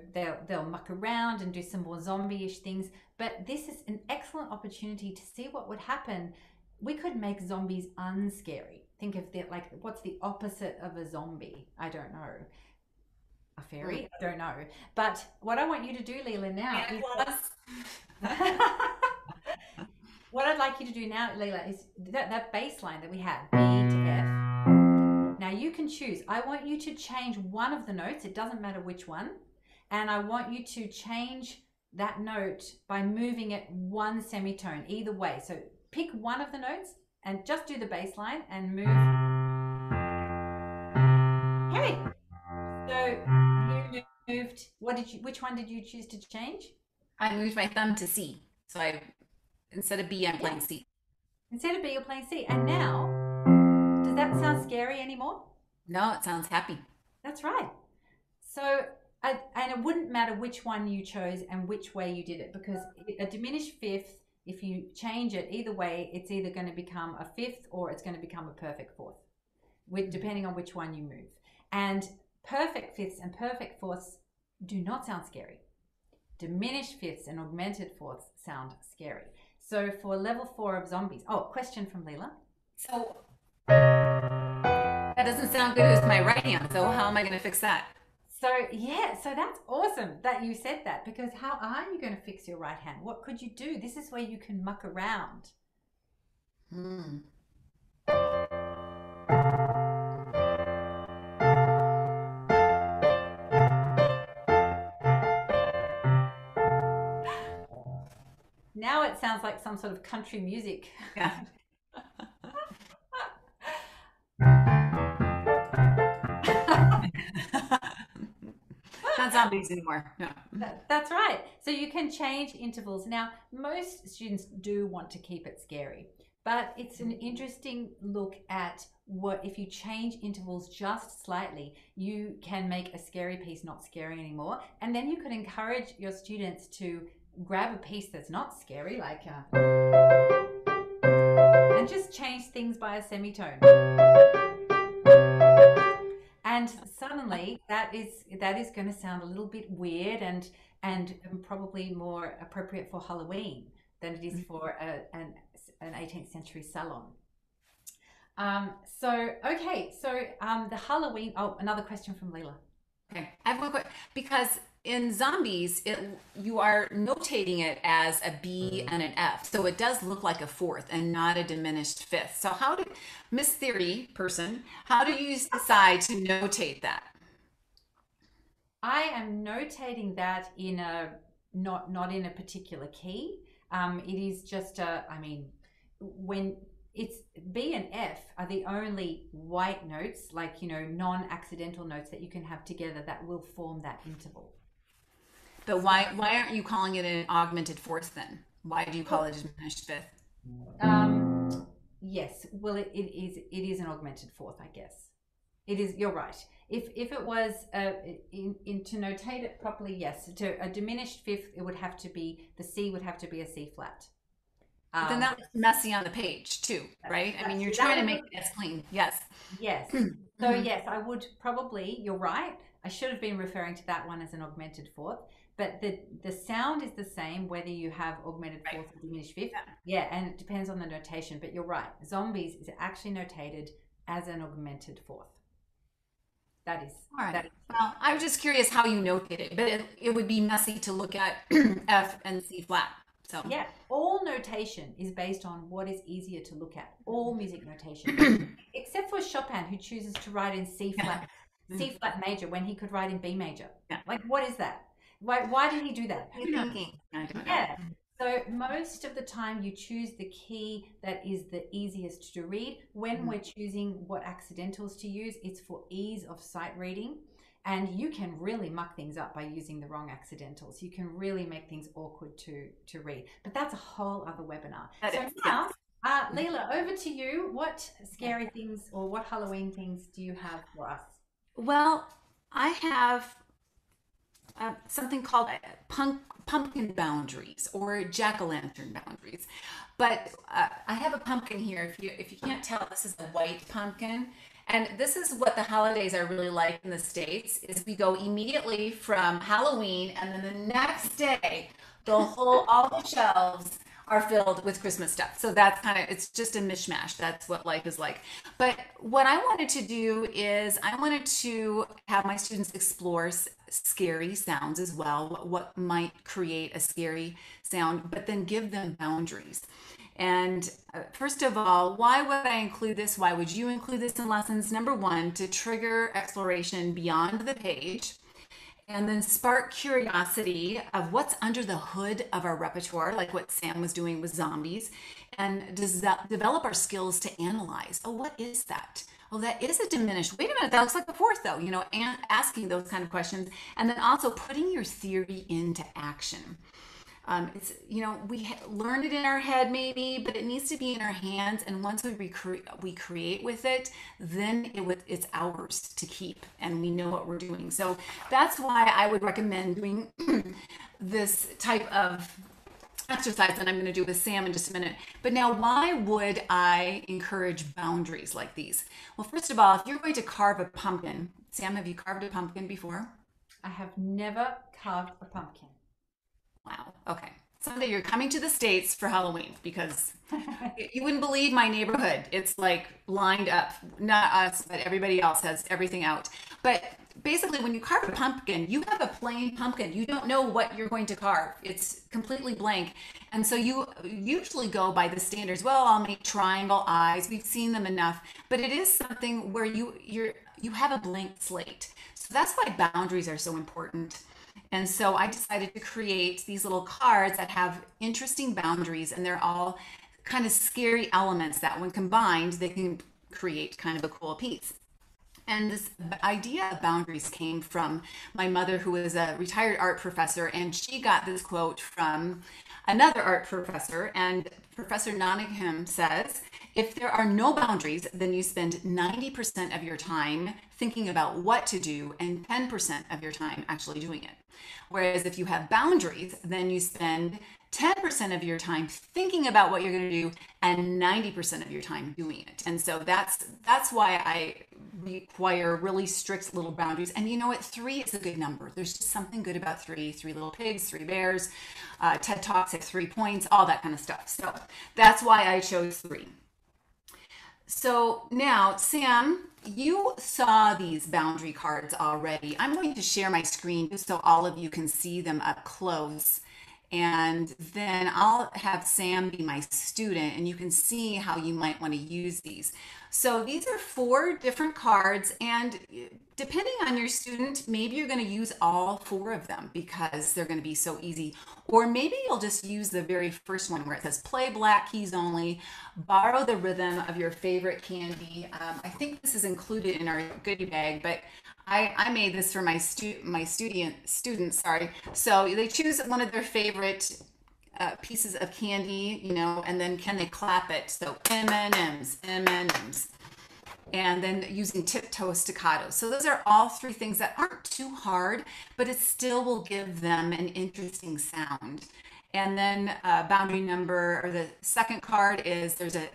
S1: they'll muck around and do some more zombie-ish things, but this is an excellent opportunity to see what would happen. We could make zombies unscary. Think of that, like, what's the opposite of a zombie? I don't know. A fairy? I don't know. But what I want you to do, Leila, now is what I'd like you to do now, Leila, is that baseline that we had, B to F. Now you can choose. I want you to change one of the notes. It doesn't matter which one. And I want you to change that note by moving it one semitone either way. So pick one of the notes and just do the bass line and move. Okay. So you moved, which one did you choose to change?
S2: I moved my thumb to C. So instead of B, I'm playing C.
S1: Instead of B, you're playing C. And now, does that sound scary anymore?
S2: No, it sounds happy.
S1: That's right. So, and it wouldn't matter which one you chose and which way you did it, because a diminished fifth, if you change it either way, it's either going to become a fifth or it's going to become a perfect fourth, depending on which one you move. And perfect fifths and perfect fourths do not sound scary. Diminished fifths and augmented fourths sound scary. So for level 4 of zombies, question from Leila.
S2: So that doesn't sound good with my right hand. So how am I going to fix that?
S1: So so that's awesome that you said that, because how are you going to fix your right hand? What could you do? This is where you can muck around. Now it sounds like some sort of country music.
S2: Yeah. Not zombies anymore. No.
S1: That's right. So you can change intervals. Now, most students do want to keep it scary, but it's an interesting look at what if you change intervals just slightly, you can make a scary piece not scary anymore. And then you could encourage your students to grab a piece that's not scary, like and just change things by a semitone. And suddenly that is going to sound a little bit weird and probably more appropriate for Halloween than it is for an 18th century salon. The Halloween. Another question from Leila.
S2: Okay, I have one question, because in zombies, you are notating it as a B and an F, so it does look like a fourth and not a diminished fifth. So how do Miss Theory person? How do you decide to notate that?
S1: I am notating that in a not in a particular key. It is just when it's B and F are the only white notes, like, non-accidental notes that you can have together that will form that interval.
S2: But why aren't you calling it an augmented fourth then? Why do you call it a diminished fifth?
S1: Yes, well, it is an augmented fourth, I guess. It is. You're right. If it was to notate it properly, yes. To a diminished fifth, it would have to be, the C would have to be a C flat.
S2: But then that's messy on the page too, right? I mean, you're trying to make it as clean. Yes.
S1: Yes. So yes, I would probably, you're right. I should have been referring to that one as an augmented fourth, but the sound is the same whether you have augmented fourth or diminished fifth. Yeah, and it depends on the notation, but you're right. Zombies is actually notated as an augmented fourth. That is.
S2: All right. Well, I was just curious how you notate it, but it would be messy to look at F and C flat. So
S1: yeah, all notation is based on what is easier to look at. All music notation, except for Chopin, who chooses to write in C flat major when he could write in B major. Yeah. Like, what is that? Why did he do that? Yeah. So most of the time you choose the key that is the easiest to read. When we're choosing what accidentals to use, it's for ease of sight reading. And you can really muck things up by using the wrong accidentals. You can really make things awkward to read. But that's a whole other webinar. Leila, over to you. What scary things or what Halloween things do you have for us?
S2: Well, I have something called pumpkin boundaries or jack-o'-lantern boundaries. But I have a pumpkin here. If you can't tell, this is a white pumpkin. And this is what the holidays are really like in the States is we go immediately from Halloween and then the next day all the shelves are filled with Christmas stuff. So that's kind of, it's just a mishmash. That's what life is like. But what I wanted to do is I wanted to have my students explore scary sounds as well, what might create a scary sound, but then give them boundaries. And first of all, why would I include this? Why would you include this in lessons? Number one, to trigger exploration beyond the page and then spark curiosity of what's under the hood of our repertoire, like what Sam was doing with zombies, and develop our skills to analyze. Oh, what is that? Oh, that is a diminished. Wait a minute, that looks like the fourth, though. And asking those kind of questions, and then also putting your theory into action. It's we learn it in our head maybe, but it needs to be in our hands. And once we create with it, then it's ours to keep, and we know what we're doing. So that's why I would recommend doing this type of exercise that I'm going to do with Sam in just a minute. But now, why would I encourage boundaries like these? Well, first of all, if you're going to carve a pumpkin, Sam, have you carved a pumpkin before?
S1: I have never carved a pumpkin.
S2: Wow. Okay. Someday you're coming to the States for Halloween because you wouldn't believe my neighborhood. It's like lined up. Not us, but everybody else has everything out. But basically, when you carve a pumpkin, you have a plain pumpkin. You don't know what you're going to carve. It's completely blank. And so you usually go by the standards. Well, I'll make triangle eyes. We've seen them enough. But it is something where you have a blank slate. So that's why boundaries are so important. And so I decided to create these little cards that have interesting boundaries, and they're all kind of scary elements that when combined, they can create kind of a cool piece. And this idea of boundaries came from my mother, who was a retired art professor, and she got this quote from another art professor. And Professor Nottingham says, if there are no boundaries, then you spend 90% of your time thinking about what to do and 10% of your time actually doing it. Whereas if you have boundaries, then you spend 10% of your time thinking about what you're going to do and 90% of your time doing it. And so that's why I require really strict little boundaries. And you know what? 3 is a good number. There's just something good about 3. 3 little pigs, 3 bears, TED Talks at 3 points, all that kind of stuff. So that's why I chose 3. So now, Sam, you saw these boundary cards already. I'm going to share my screen just so all of you can see them up close. And then I'll have Sam be my student and you can see how you might want to use these. So these are 4 different cards, and depending on your student, maybe you're going to use all 4 of them because they're going to be so easy. Or maybe you'll just use the very first one where it says play black keys only, borrow the rhythm of your favorite candy. I think this is included in our goodie bag, but I made this for my students, sorry. So they choose one of their favorite pieces of candy, and then can they clap it? So M&Ms, M&Ms. And then using tiptoe staccato. So those are all 3 things that aren't too hard, but it still will give them an interesting sound. And then boundary number, or the second card is there's a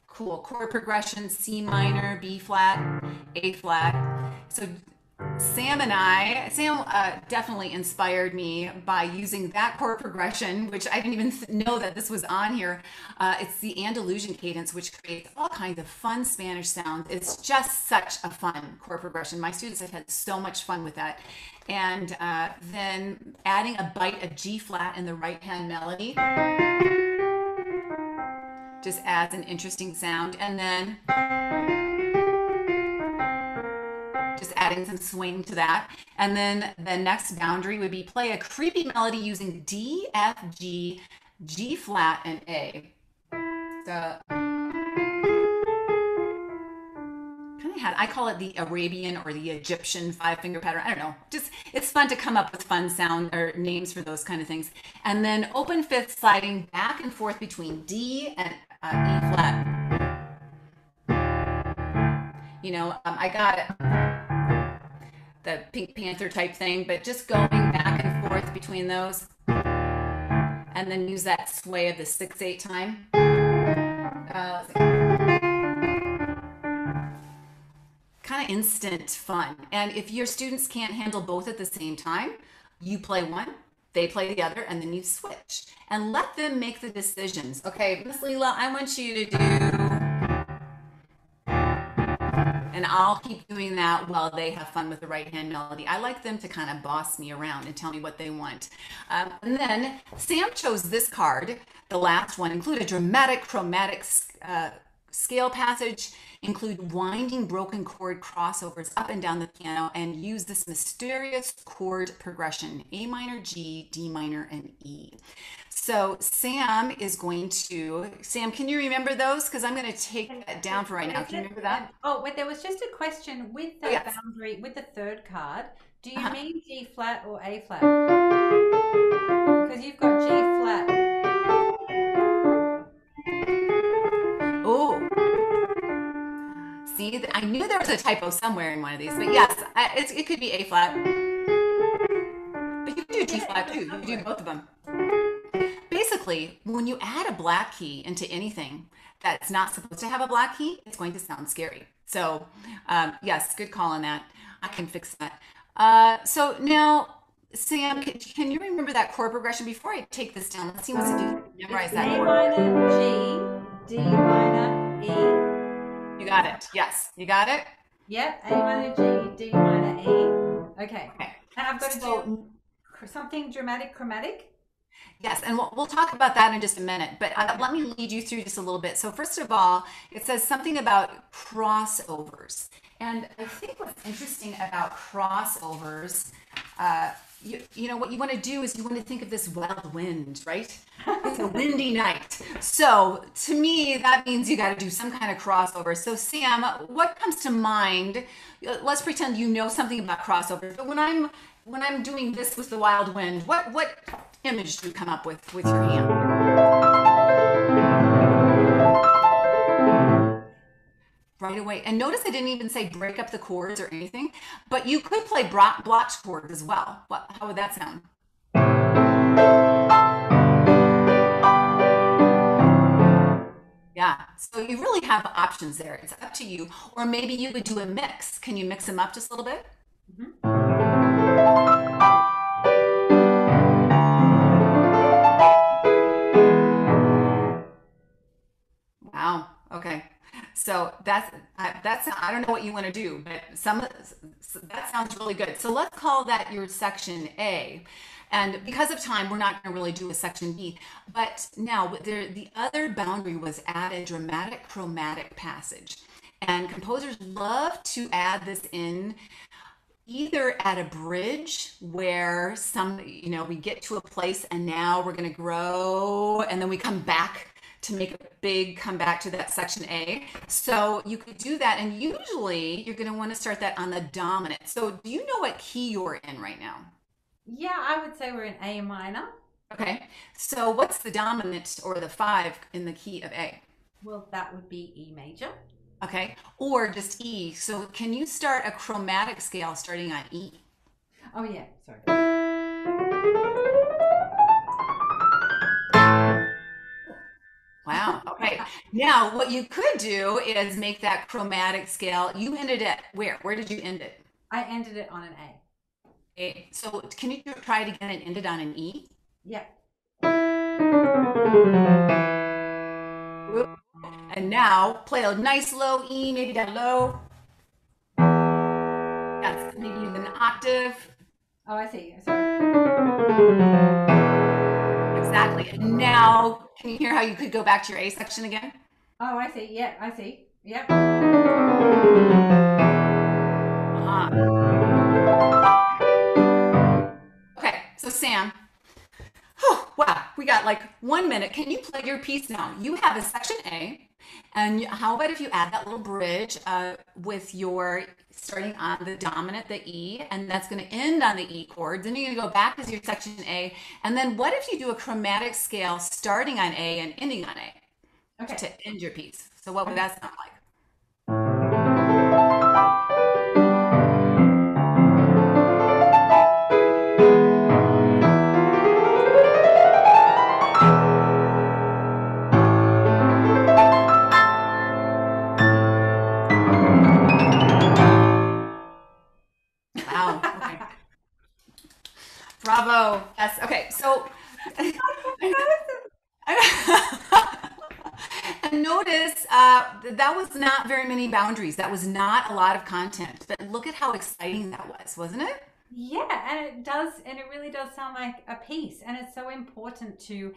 S2: cool chord progression, C minor, B flat, A flat. So Sam definitely inspired me by using that chord progression, which I didn't even know that this was on here. It's the Andalusian cadence, which creates all kinds of fun Spanish sounds. It's just such a fun chord progression. My students have had so much fun with that. And then adding a bite of G flat in the right hand melody just adds an interesting sound. And then just adding some swing to that. And then the next boundary would be play a creepy melody using D, F, G, G flat, and A. So I call it the Arabian or the Egyptian 5-finger pattern. I don't know. Just it's fun to come up with fun sound or names for those kind of things. And then open fifth, sliding back and forth between D and E flat. You know, I got the Pink Panther type thing, but just going back and forth between those, and then use that sway of the 6/8 time. Kind of instant fun. And if your students can't handle both at the same time, you play one, they play the other, and then you switch. And let them make the decisions. Okay, Miss Leila, I want you to do, and I'll keep doing that while they have fun with the right hand melody. I like them to kind of boss me around and tell me what they want. And then Sam chose this card, the last one, include a dramatic chromatic scale passage, include winding broken chord crossovers up and down the piano, and use this mysterious chord progression, A minor, G, D minor, and E. So Sam is going to, Sam, can you remember those? Because I'm going to take that down for right now. Can you remember that?
S1: Oh, wait, there was just a question with the boundary, with the third card. Do you mean G flat or A flat? Because you've got G flat.
S2: Oh. See, I knew there was a typo somewhere in one of these, but yes, it could be A flat. But you can do G flat too. You can do both of them. Basically, when you add a black key into anything that's not supposed to have a black key, it's going to sound scary. So yes, good call on that. I can fix that. So now, Sam, can you remember that chord progression before I take this down? Let's see what's to memorize that chord.
S1: A minor, G, D minor, E.
S2: You got it. Yes, you got it?
S1: Yep, A minor, G, D minor, E. Okay. And I've got to do something dramatic, chromatic.
S2: Yes, and we'll talk about that in just a minute, but let me lead you through just a little bit. So first of all, it says something about crossovers. And I think what's interesting about crossovers, you know, what you want to do is you want to think of this wild wind, right? It's a windy night. So to me, that means you got to do some kind of crossover. So Sam, what comes to mind? Let's pretend you know something about crossovers, but when I'm doing this with the wild wind, what image do you come up with your hand? Right away. And notice I didn't even say break up the chords or anything, but you could play blotch chords as well. How would that sound? Yeah, so you really have options there. It's up to you. Or maybe you would do a mix. Can you mix them up just a little bit? Wow. Okay. So that's I don't know what you want to do, but that sounds really good. So let's call that your section A. And because of time, we're not going to really do a section B. But now the other boundary was add a dramatic chromatic passage. And composers love to add this in either at a bridge where we get to a place and now we're going to grow and then we come back to make a big comeback to that section A. So you could do that, and usually you're going to want to start that on the dominant. So do you know what key you're in right now?
S1: Yeah, I would say we're in A minor.
S2: Okay, so what's the dominant or the 5 in the key of A?
S1: Well, that would be E major.
S2: Okay, or just E. So can you start a chromatic scale starting on E?
S1: Oh yeah, sorry.
S2: Wow. Okay. Now, what you could do is make that chromatic scale. You ended it where? Where did you end it?
S1: I ended it on an A.
S2: A. So can you try it again and end it on an E?
S1: Yeah.
S2: And now play a nice low E, maybe down low. That's maybe even an octave.
S1: Oh, I see. Sorry.
S2: Exactly. And now, can you hear how you could go back to your A section again?
S1: Oh, I see. Yeah, I see. Yep.
S2: Okay, so Sam, wow, we got like 1 minute. Can you play your piece now? You have a section A, and how about if you add that little bridge with your starting on the dominant, the E, and that's going to end on the E chord. Then you're going to go back to your section A, and then what if you do a chromatic scale starting on A and ending on A?
S1: Okay.
S2: to end your piece. So what would that sound like? Wow. Okay. Bravo. Yes. Okay. So and notice that was not very many boundaries. That was not a lot of content. But look at how exciting that was, wasn't it?
S1: Yeah, and it does, and it really does sound like a piece, and it's so important to,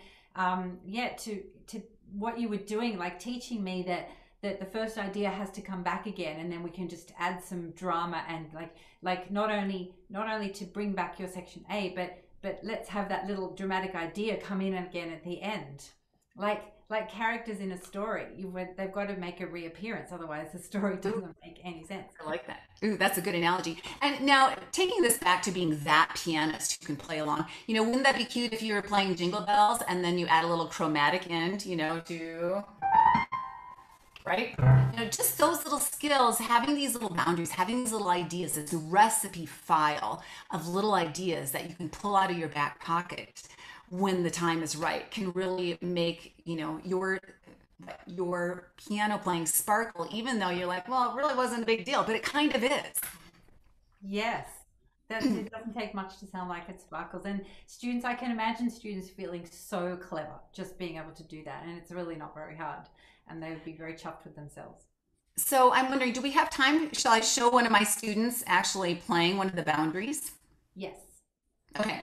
S1: yeah, to what you were doing, like teaching me that the first idea has to come back again, and then we can just add some drama and like not only to bring back your section A, but let's have that little dramatic idea come in again at the end, like characters in a story. They've got to make a reappearance, otherwise the story doesn't make any sense.
S2: I like that. Ooh, that's a good analogy. And now taking this back to being that pianist who can play along, wouldn't that be cute if you were playing Jingle Bells and then you add a little chromatic end, to right? Just those little skills, having these little boundaries, having these little ideas, it's a recipe file of little ideas that you can pull out of your back pocket when the time is right can really make, your piano playing sparkle, even though you're like, well, it really wasn't a big deal, but it kind of is.
S1: Yes, that it doesn't take much to sound like it sparkles. And students, I can imagine students feeling so clever just being able to do that. And it's really not very hard. And they would be very chuffed with themselves.
S2: So I'm wondering, do we have time? Shall I show one of my students actually playing one of the boundaries?
S1: Yes.
S2: Okay.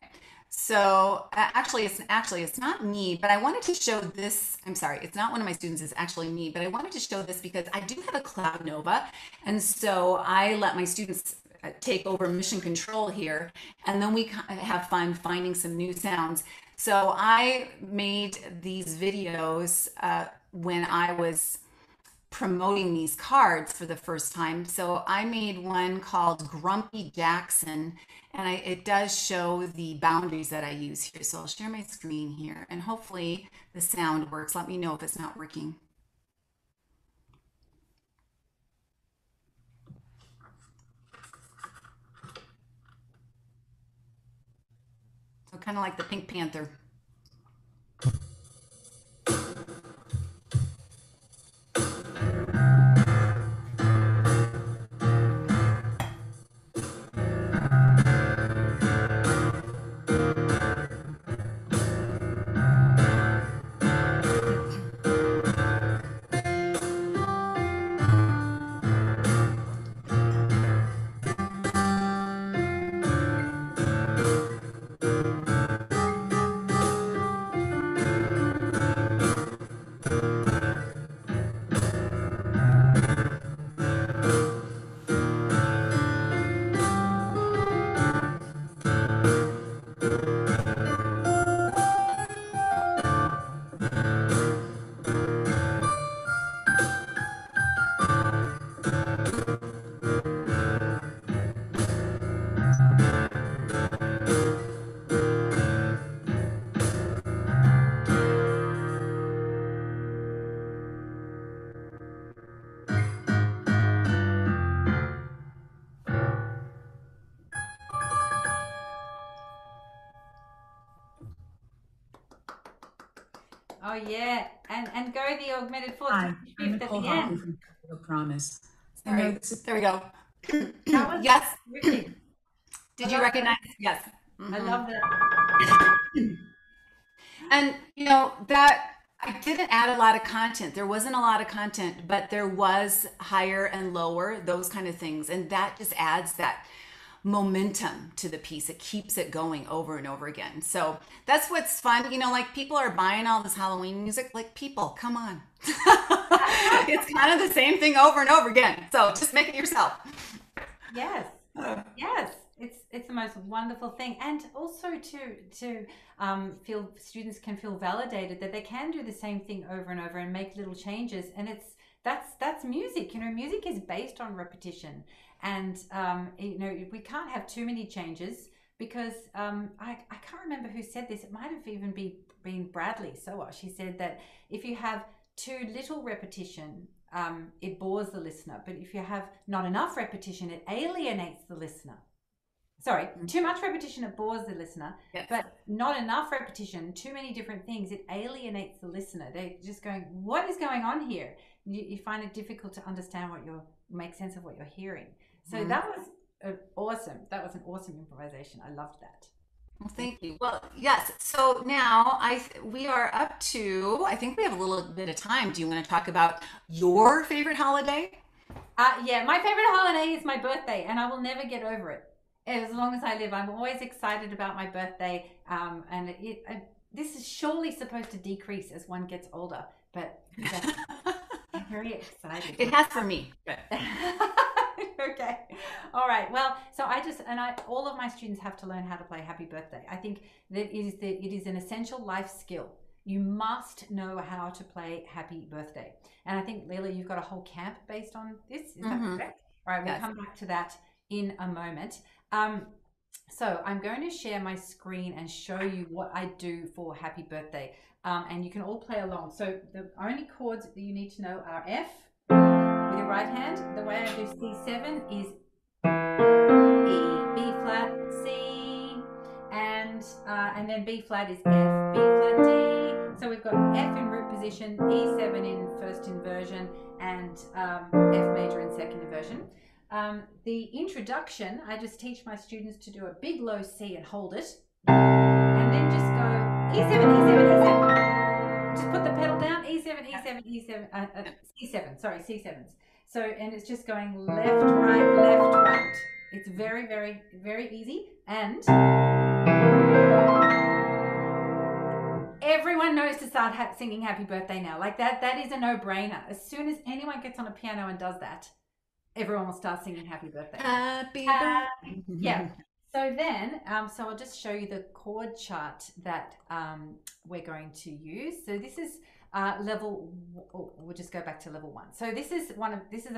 S2: So actually it's not me, but I wanted to show this. I'm sorry, it's not one of my students. It's actually me, but I wanted to show this because I do have a cloud nova, and so I let my students take over mission control here, and then we have fun finding some new sounds. So I made these videos when I was promoting these cards for the first time. So I made one called Grumpy Jackson, and it does show the boundaries that I use here. So I'll share my screen here, and hopefully the sound works. Let me know if it's not working. So kind of like the Pink Panther.
S1: Oh yeah, and go the augmented fourth
S4: Hi,
S1: to
S4: I'm
S1: fifth at
S4: Nicole
S1: the
S4: Hoffman
S1: end.
S4: from Capital Promise.
S2: Sorry, there we go.
S1: That was
S2: Yes.
S1: terrific.
S2: Did you recognize? Yes.
S1: I love that.
S2: And that I didn't add a lot of content. There wasn't a lot of content, but there was higher and lower, those kind of things. And that just adds that momentum to the piece. It keeps it going over and over again. So that's what's fun. Like people are buying all this Halloween music. Like people, come on. It's kind of the same thing over and over again. So just make it yourself.
S1: Yes. Yes. It's the most wonderful thing, and also to feel students can feel validated that they can do the same thing over and over and make little changes, and that's music. Music is based on repetition, and we can't have too many changes because I can't remember who said this. It might have even been Bradley Sowa. She said that if you have too little repetition, it bores the listener. But if you have not enough repetition, it alienates the listener. Sorry, too much repetition, it bores the listener.
S2: Yes.
S1: But not enough repetition, too many different things, it alienates the listener. They're just going, what is going on here? You find it difficult to understand make sense of what you're hearing. So that was awesome. That was an awesome improvisation. I loved that.
S2: Well, thank you. Well, yes. So now we are up to, I think we have a little bit of time. Do you want to talk about your favorite holiday?
S1: Yeah, my favorite holiday is my birthday, and I will never get over it. As long as I live, I'm always excited about my birthday. And this is surely supposed to decrease as one gets older, but I'm very excited.
S2: It has for me.
S1: Okay. All right. Well, so all of my students have to learn how to play Happy Birthday. I think that it is an essential life skill. You must know how to play Happy Birthday. And I think, Leila, you've got a whole camp based on this. Is that correct? All right. We'll come back to that in a moment. So I'm going to share my screen and show you what I do for Happy Birthday. And you can all play along. So the only chords that you need to know are F with your right hand. The way I do C7 is E, B flat, C, and then B flat is F, B flat, D. So we've got F in root position, E7 in first inversion, and F major in second inversion. The introduction, I just teach my students to do a big low C and hold it, and then just go E7, E7, E7. Just put the pedal down, E7, E7, E7, C7, sorry, C7s. So, and it's just going left, right. It's very, very, very easy. And everyone knows to start singing Happy Birthday now. Like that is a no-brainer. As soon as anyone gets on a piano and does that, everyone will start singing Happy Birthday.
S2: Happy birthday.
S1: Yeah. So then, so I'll just show you the chord chart that we're going to use. So this is we'll just go back to level 1. So this is a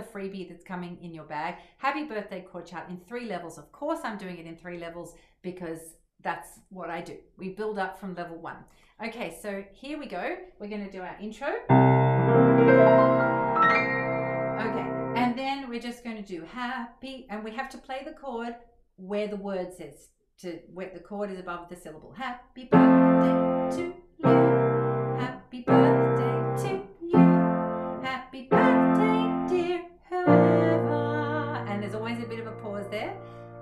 S1: freebie that's coming in your bag. Happy Birthday chord chart in 3 levels. Of course, I'm doing it in 3 levels because that's what I do. We build up from level 1. Okay, so here we go. We're going to do our intro. Okay, and then we're just going to do happy, and we have to play the chord where the word says, where the chord is above the syllable. Happy birthday to you. Happy birthday to you. Happy birthday, dear whoever. And there's always a bit of a pause there.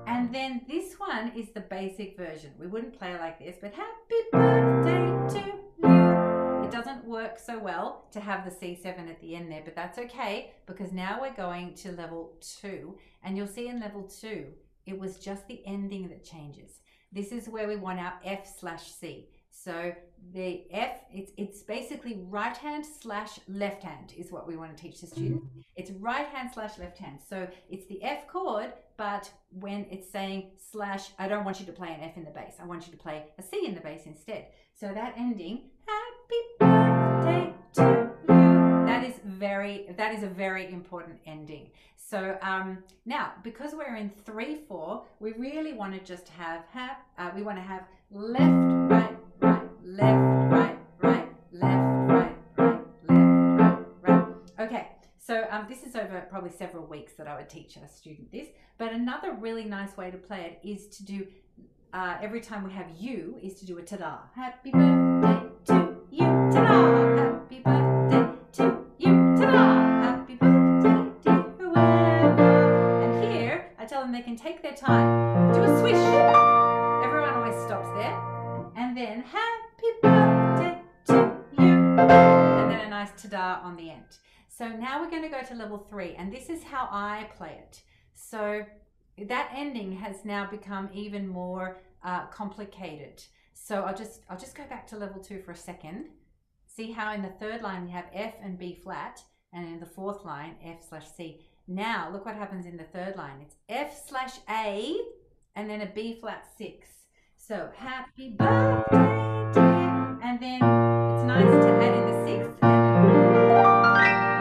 S1: And then this one is the basic version. We wouldn't play like this, but happy birthday to you. It doesn't work so well to have the C7 at the end there, but that's okay because now we're going to level 2. And you'll see in level 2, it was just the ending that changes. This is where we want our F/C. So the F, it's basically right hand / left hand is what we want to teach the students. It's right hand / left hand. So it's the F chord, but when it's saying /, I don't want you to play an F in the bass. I want you to play a C in the bass instead. So that ending, happy birthday to you. That is a very important ending. So now, because we're in 3/4, we really want to just have we want to have left, right, right, left, right, right, left, right, right, left, right, right. Okay, so this is over probably several weeks that I would teach a student this. But another really nice way to play it is to do every time we have you is to do a ta-da. Happy birthday to you, ta-da. Happy birthday to you, ta-da. Happy birthday, dear whoever. And here, I tell them they can take their time, do a swish. Everyone always stops there. And then happy birthday to you. And then a nice ta-da on the end. So now we're going to go to level 3, and this is how I play it. So that ending has now become even more complicated. So I'll just go back to level 2 for a second. See how in the 3rd line we have F and B flat, and in the 4th line F/C. Now look what happens in the 3rd line. It's F/A and then a B flat 6. So happy birthday dear, and then it's nice to add in the 6th,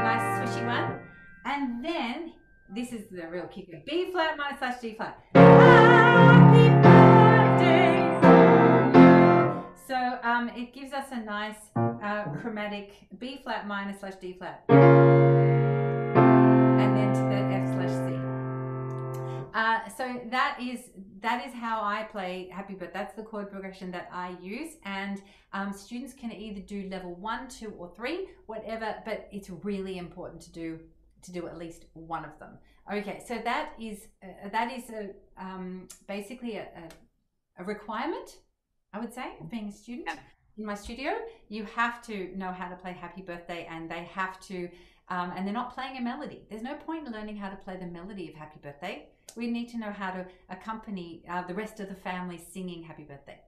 S1: nice swishy one, and then this is the real kicker. B flat minus /D flat. Happy birthday to you. So it gives us a nice chromatic B flat minor slash D flat, and then to the F slash C. So that is how I play Happy Birthday. That's the chord progression that I use, and students can either do level 1, 2, or 3, whatever. But it's really important to do at least one of them. Okay, so that is basically a requirement, I would say, of being a student.
S2: Yeah.
S1: In my studio, you have to know how to play Happy Birthday, and they have to, and they're not playing a melody. There's no point in learning how to play the melody of Happy Birthday. We need to know how to accompany the rest of the family singing Happy Birthday.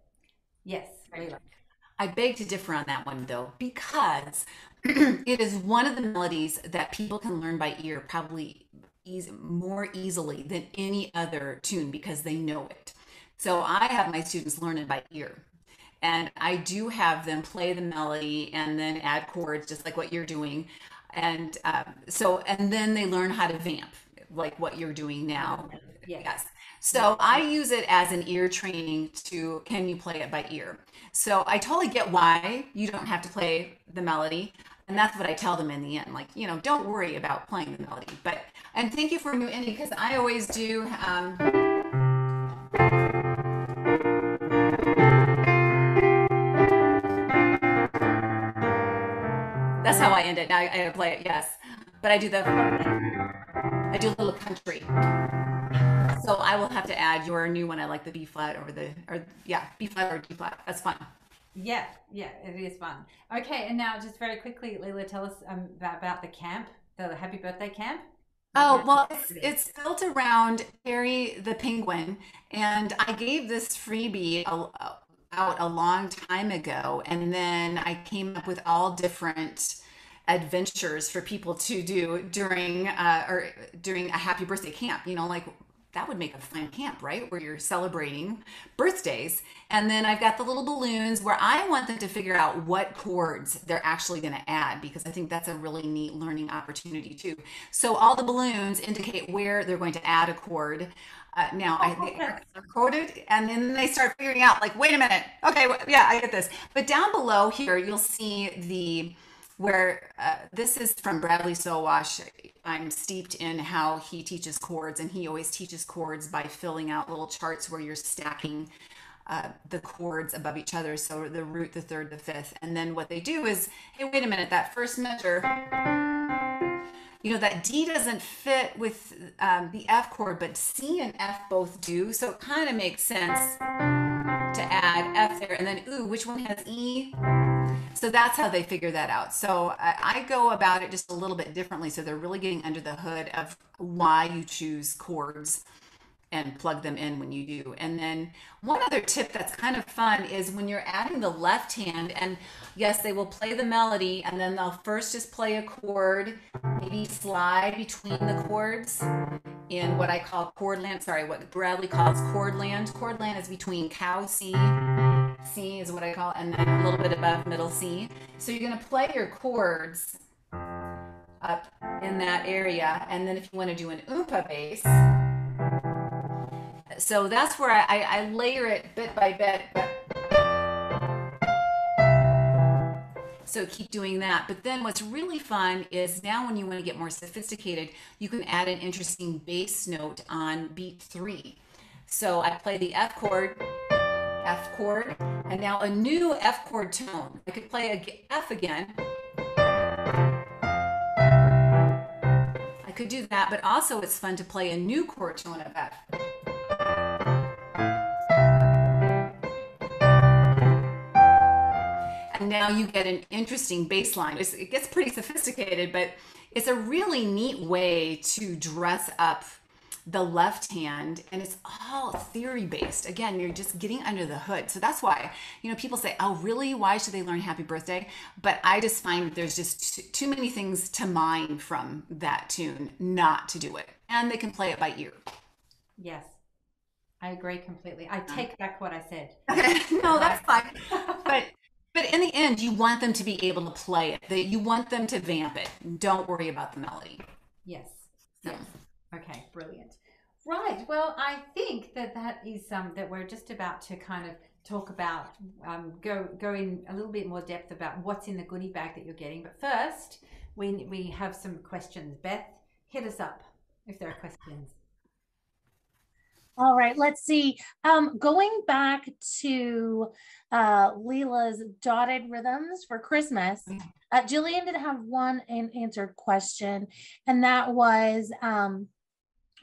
S1: Yes, Leila.
S2: I beg to differ on that one, though, because it is one of the melodies that people can learn by ear probably more easily than any other tune because they know it. So I have my students learn it by ear. And I do have them play the melody and then add chords, just like what you're doing. And and then they learn how to vamp, like what you're doing now. Yes. So I use it as an ear training to, can you play it by ear? So I totally get why you don't have to play the melody. And that's what I tell them in the end. Like, don't worry about playing the melody. And thank you for new ending, because I always do. That's how I end it. Now I play it, yes. But I do a little country. So I will have to add your new one. I like the B flat B flat or D flat. That's fun.
S1: Yeah, it is fun. Okay, and now just very quickly, Leila, tell us about the camp, the Happy Birthday camp.
S2: Oh, well, it's built around Harry the penguin, and I gave this freebie out a long time ago, and then I came up with all different adventures for people to do during a Happy Birthday camp. Like that would make a fun camp, right? Where you're celebrating birthdays. And then I've got the little balloons where I want them to figure out what chords they're actually going to add, because I think that's a really neat learning opportunity too. So all the balloons indicate where they're going to add a chord. Now I coded, and then they start figuring out, like, wait a minute. Okay, yeah, I get this. But down below here, you'll see this is from Bradley Sowash. I'm steeped in how he teaches chords, and he always teaches chords by filling out little charts where you're stacking the chords above each other. So the root, the third, the fifth. And then what they do is, hey, wait a minute, that first measure, that D doesn't fit with the F chord, but C and F both do. So it kind of makes sense to add F there. And then, ooh, which one has E? So that's how they figure that out. So I go about it just a little bit differently. So they're really getting under the hood of why you choose chords and plug them in when you do. And then one other tip that's kind of fun is when you're adding the left hand, and yes, they will play the melody, and then they'll first just play a chord, maybe slide between the chords in what I call chord land. Sorry, what Bradley calls chord land. Chord land is between cow C. C is what I call, and then a little bit above middle C. So you're going to play your chords up in that area, and then if you want to do an oompa bass, so that's where I layer it bit by bit. So keep doing that. But then what's really fun is now when you want to get more sophisticated, you can add an interesting bass note on beat 3. So I play the F chord, and now a new F chord tone. I could play a F again. I could do that, but also it's fun to play a new chord tone of F. And now you get an interesting bass line. It gets pretty sophisticated, but it's a really neat way to dress up the left hand, and it's all theory based. Again, you're just getting under the hood. So that's why, people say, oh, really? Why should they learn Happy Birthday? But I just find that there's just too many things to mine from that tune not to do it. And they can play it by ear.
S1: Yes, I agree completely. I take back what I said.
S2: No, that's fine. But in the end, you want them to be able to play it. You want them to vamp it. Don't worry about the melody.
S1: Yes.
S2: So.
S1: Okay, brilliant. Right. Well, I think that that is that we're just about to kind of talk about go in a little bit more depth about what's in the goodie bag that you're getting. But first, we have some questions. Beth, hit us up if there are questions.
S3: All right, let's see. Going back to Leila's dotted rhythms for Christmas, Jillian did have one answered question, and that was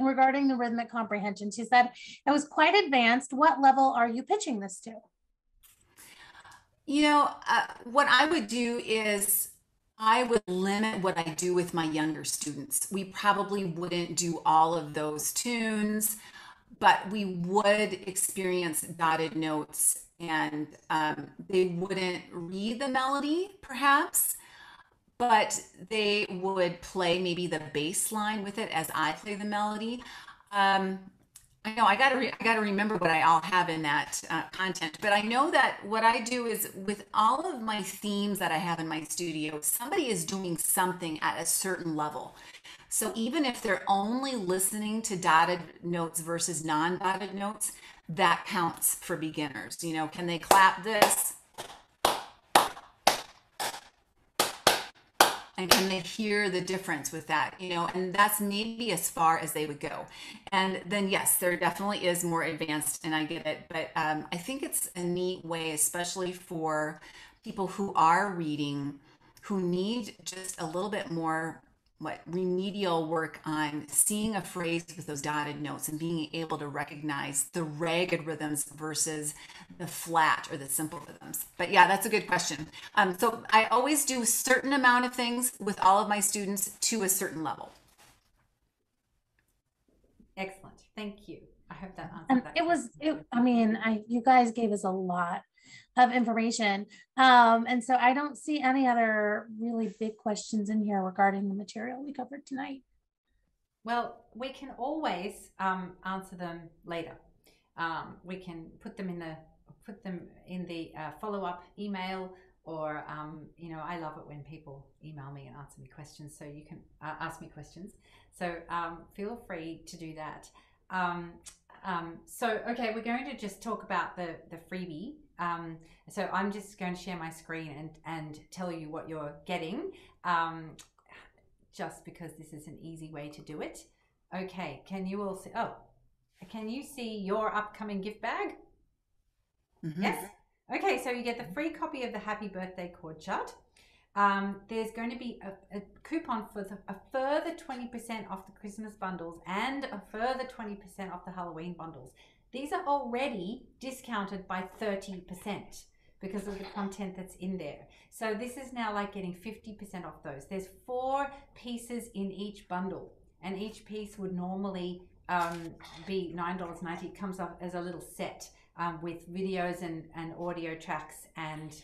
S3: regarding the rhythmic comprehension. She said, it was quite advanced. What level are you pitching this to?
S2: You know, what I would do is I would limit what I do with my younger students. We probably wouldn't do all of those tunes, but we would experience dotted notes, and they wouldn't read the melody perhaps, but they would play maybe the bass line with it as I play the melody. Um, I know I gotta remember what I all have in that content, but I know that what I do is with all of my themes that I have in my studio, somebody is doing something at a certain level. So even if they're only listening to dotted notes versus non-dotted notes, that counts for beginners. You know, can they clap this? And can they hear the difference with that? You know, and that's maybe as far as they would go. And then, yes, there definitely is more advanced, and I get it. But I think it's a neat way, especially for people who are reading, who need just a little bit more remedial work on seeing a phrase with those dotted notes and being able to recognize the ragged rhythms versus the flat or the simple rhythms. But yeah, that's a good question. So I always do a certain amount of things with all of my students to a certain level.
S1: Excellent. Thank you. I hope that
S3: And
S1: answers that.
S3: I mean, you guys gave us a lot of information. And so I don't see any other really big questions in here regarding the material we covered tonight.
S1: Well, we can always answer them later. We can put them in the follow-up email, or you know, I love it when people email me and answer me questions. So you can ask me questions. So feel free to do that. So okay, we're going to just talk about the freebie. So I'm just going to share my screen and tell you what you're getting, just because this is an easy way to do it. Okay, can you all see? Oh, can you see your upcoming gift bag?
S2: Mm-hmm.
S1: Yes. Okay, so you get the free copy of the Happy Birthday chord chart. There's going to be a coupon for a further 20% off the Christmas bundles and a further 20% off the Halloween bundles. These are already discounted by 30% because of the content that's in there. So this is now like getting 50% off those. There's 4 pieces in each bundle, and each piece would normally be $9.90. It comes up as a little set. With videos and audio tracks and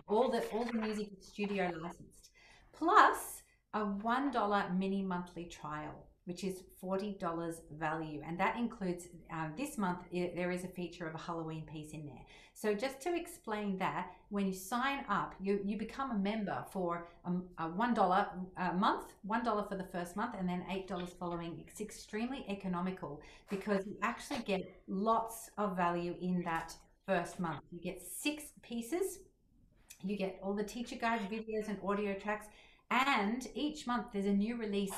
S1: all the music studio licensed, plus a $1 mini monthly trial, which is $40 value, and that includes this month there is a feature of a Halloween piece in there. So just to explain that, when you sign up, you become a member for a $1 a month, $1 for the first month, and then $8 following. It's extremely economical because you actually get lots of value in that first month. You get 6 pieces, you get all the teacher guides, videos, and audio tracks. And each month there's a new release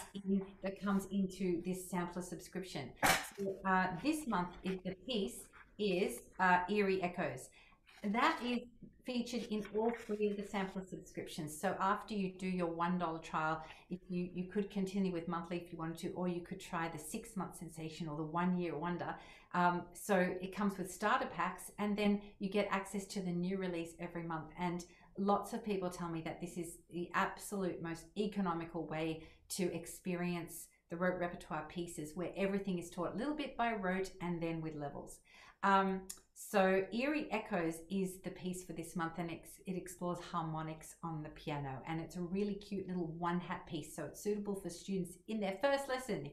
S1: that comes into this sampler subscription. So, this month the piece is Eerie Echoes. That is featured in all 3 of the sampler subscriptions. So after you do your $1 trial, if you could continue with monthly if you wanted to, or you could try the 6-month sensation or the 1-year wonder. So it comes with starter packs, and then you get access to the new release every month. And lots of people tell me that this is the absolute most economical way to experience the rote repertoire pieces, where everything is taught a little bit by rote and then with levels. So Eerie Echoes is the piece for this month, and it explores harmonics on the piano, and it's a really cute little one-hat piece. So it's suitable for students in their first lesson.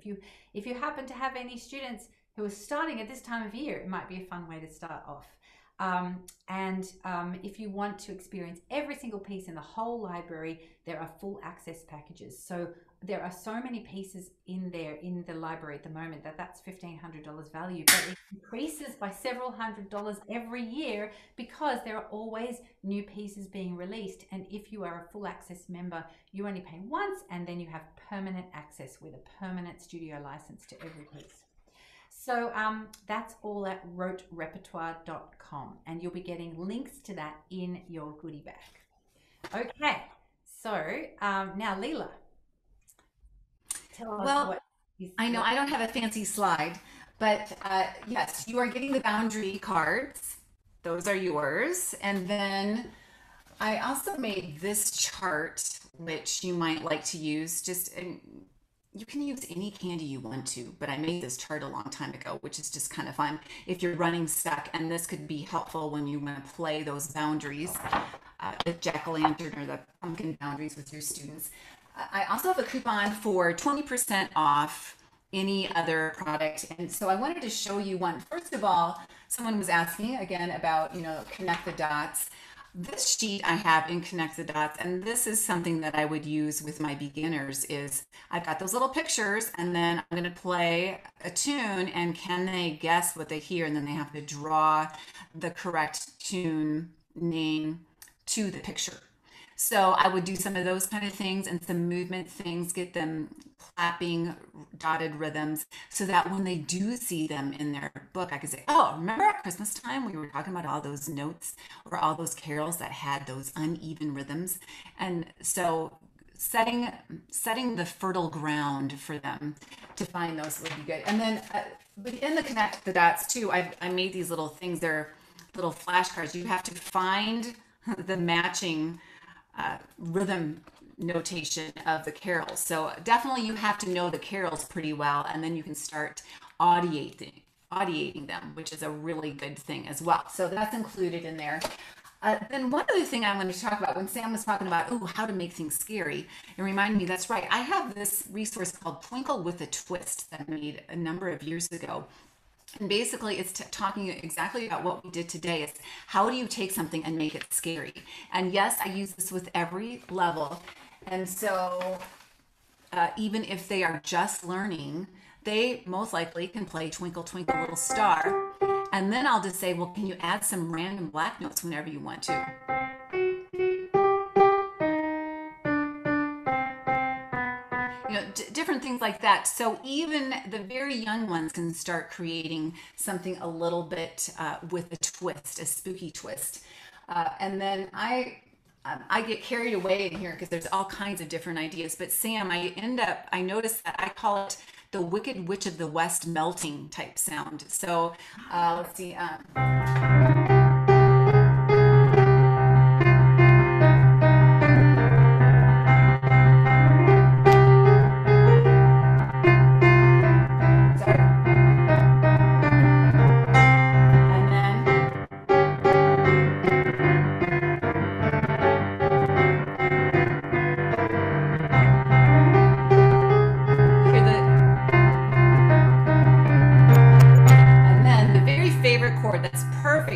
S1: If you happen to have any students who are starting at this time of year, it might be a fun way to start off. If you want to experience every single piece in the whole library, there are full access packages. So there are so many pieces in there in the library at the moment that's $1,500 value, but it increases by several $100s every year because there are always new pieces being released. And if you are a full access member, you only pay once, and then you have permanent access with a permanent studio license to every piece. So that's all at roterepertoire.com, and you'll be getting links to that in your goodie bag. Okay, so now Leila, tell us what is.
S2: I know I don't have a fancy slide, but yes, you are getting the boundary cards. Those are yours. And then I also made this chart, which you might like to use. You can use any candy you want to, but I made this chart a long time ago, which is just kind of fun if you're running stuck, and this could be helpful when you want to play those boundaries, the jack-o'-lantern or the pumpkin boundaries with your students. I also have a coupon for 20% off any other product, and so I wanted to show you one. First of all, someone was asking again about, connect the dots. This sheet I have in Connect the Dots, and this is something that I would use with my beginners, is I've got those little pictures, and then I'm going to play a tune, and can they guess what they hear? And then they have to draw the correct tune name to the picture. So I would do some of those kind of things and some movement things, get them clapping dotted rhythms, so that when they do see them in their book, I could say, oh, remember at Christmas time we were talking about all those notes or all those carols that had those uneven rhythms. And so setting the fertile ground for them to find those would be good. And then in the Connect the Dots too, I made these little things. They're little flashcards. You have to find the matching rhythm notation of the carols. So definitely you have to know the carols pretty well, and then you can start audiating them, which is a really good thing as well. So that's included in there. Then one other thing I wanted to talk about, when Sam was talking about, how to make things scary, it reminded me, that's right, I have this resource called Twinkle with a Twist that I made a number of years ago. And basically, it's talking exactly about what we did today. Is how do you take something and make it scary? And yes, I use this with every level. And so even if they are just learning, they most likely can play Twinkle, Twinkle, Little Star. And then I'll just say, well, can you add some random black notes whenever you want to? Different things like that. So even the very young ones can start creating something a little bit with a twist, a spooky twist. And then I get carried away in here because there's all kinds of different ideas. But Sam, I noticed that I call it the Wicked Witch of the West melting type sound. So let's see.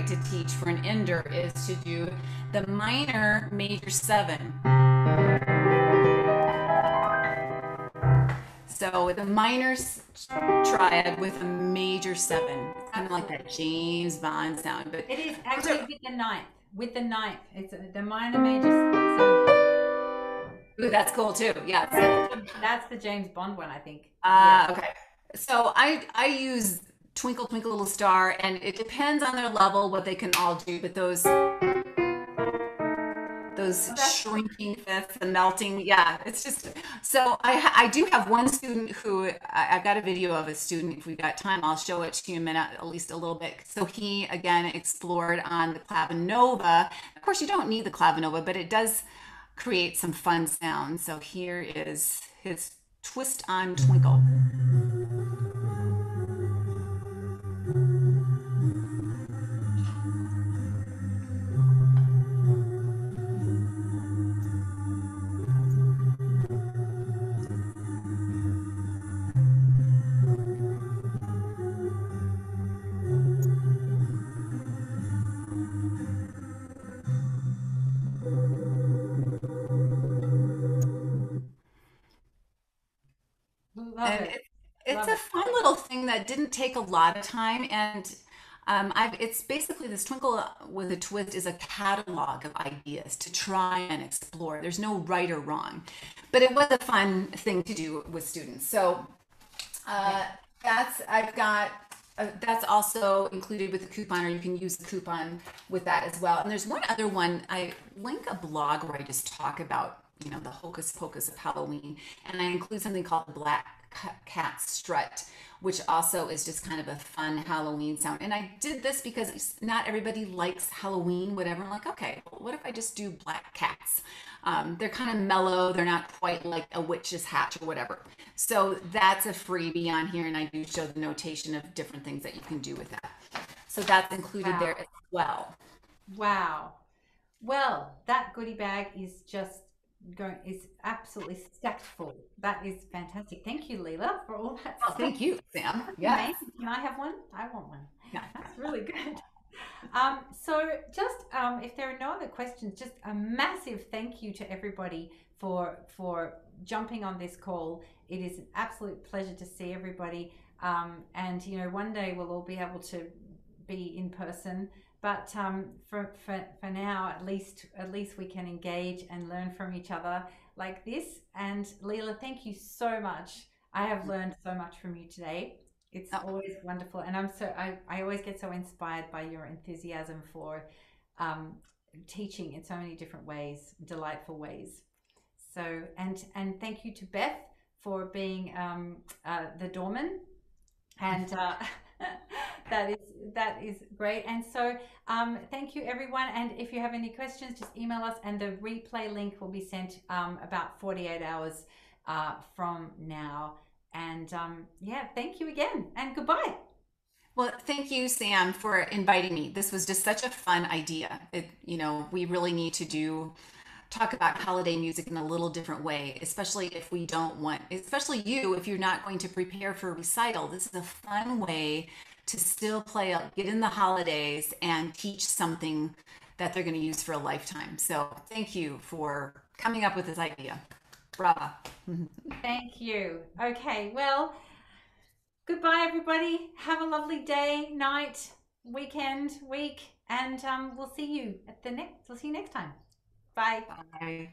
S2: To teach for an ender is to do the minor major 7. So the minor triad with a major 7. It's kind of like that James Bond sound, but
S1: it is actually with the ninth. It's the minor major 7.
S2: Ooh, that's cool too. Yeah,
S1: that's the James Bond one, I think.
S2: Okay. So I use Twinkle, Twinkle, Little Star, and it depends on their level what they can all do, but those shrinking fifths and melting, yeah, it's just, so I do have one student who, I've got a video of a student, if we've got time, I'll show it to you in a minute, at least a little bit. So he, again, explored on the clavinova. Of course, you don't need the clavinova, but it does create some fun sounds. So here is his twist on Twinkle. that didn't take a lot of time, and it's basically this Twinkle with a Twist is a catalog of ideas to try and explore. There's no right or wrong, but it was a fun thing to do with students. So I've got that's also included with the coupon, or you can use the coupon with that as well. And there's one other one. I link a blog where I just talk about, you know, the hocus pocus of Halloween, and I include something called the Black Cat Strut, which also is just kind of a fun Halloween sound. And I did this because not everybody likes Halloween, whatever. I'm like, okay, well, what if I just do black cats? They're kind of mellow. They're not quite like a witch's hat or whatever. So that's a freebie on here, and I do show the notation of different things that you can do with that. So that's included
S1: Wow.
S2: there as well.
S1: Wow. Well, that goodie bag is just is absolutely stacked full. That is fantastic. Thank you, Leila, for all that
S2: Oh,
S1: stuff.
S2: thank you, Sam.
S1: That's
S2: Yeah.
S1: amazing. Can I have one? I want one.
S2: Yeah.
S1: That's really good. So just if there are no other questions, just a massive thank you to everybody for jumping on this call. It is an absolute pleasure to see everybody. And you know, one day we'll all be able to be in person. But for now, at least we can engage and learn from each other like this. And Leila, thank you so much. I have learned so much from you today. It's always wonderful, and I always get so inspired by your enthusiasm for teaching in so many different ways, delightful ways. So and thank you to Beth for being the doorman, and that is great. And so thank you everyone, and if you have any questions, just email us, and the replay link will be sent about 48 hours from now. And yeah, thank you again, and goodbye.
S2: Well, thank you, Sam, for inviting me. This was just such a fun idea. You know, we really need to talk about holiday music in a little different way, especially if we don't want, especially you, if you're not going to prepare for a recital. This is a fun way to still play up, get in the holidays, and teach something that they're going to use for a lifetime. So thank you for coming up with this idea. Bravo.
S1: Thank you. Okay, well, goodbye everybody. Have a lovely day, night, weekend, week, and we'll see you next time. Bye.
S2: Bye.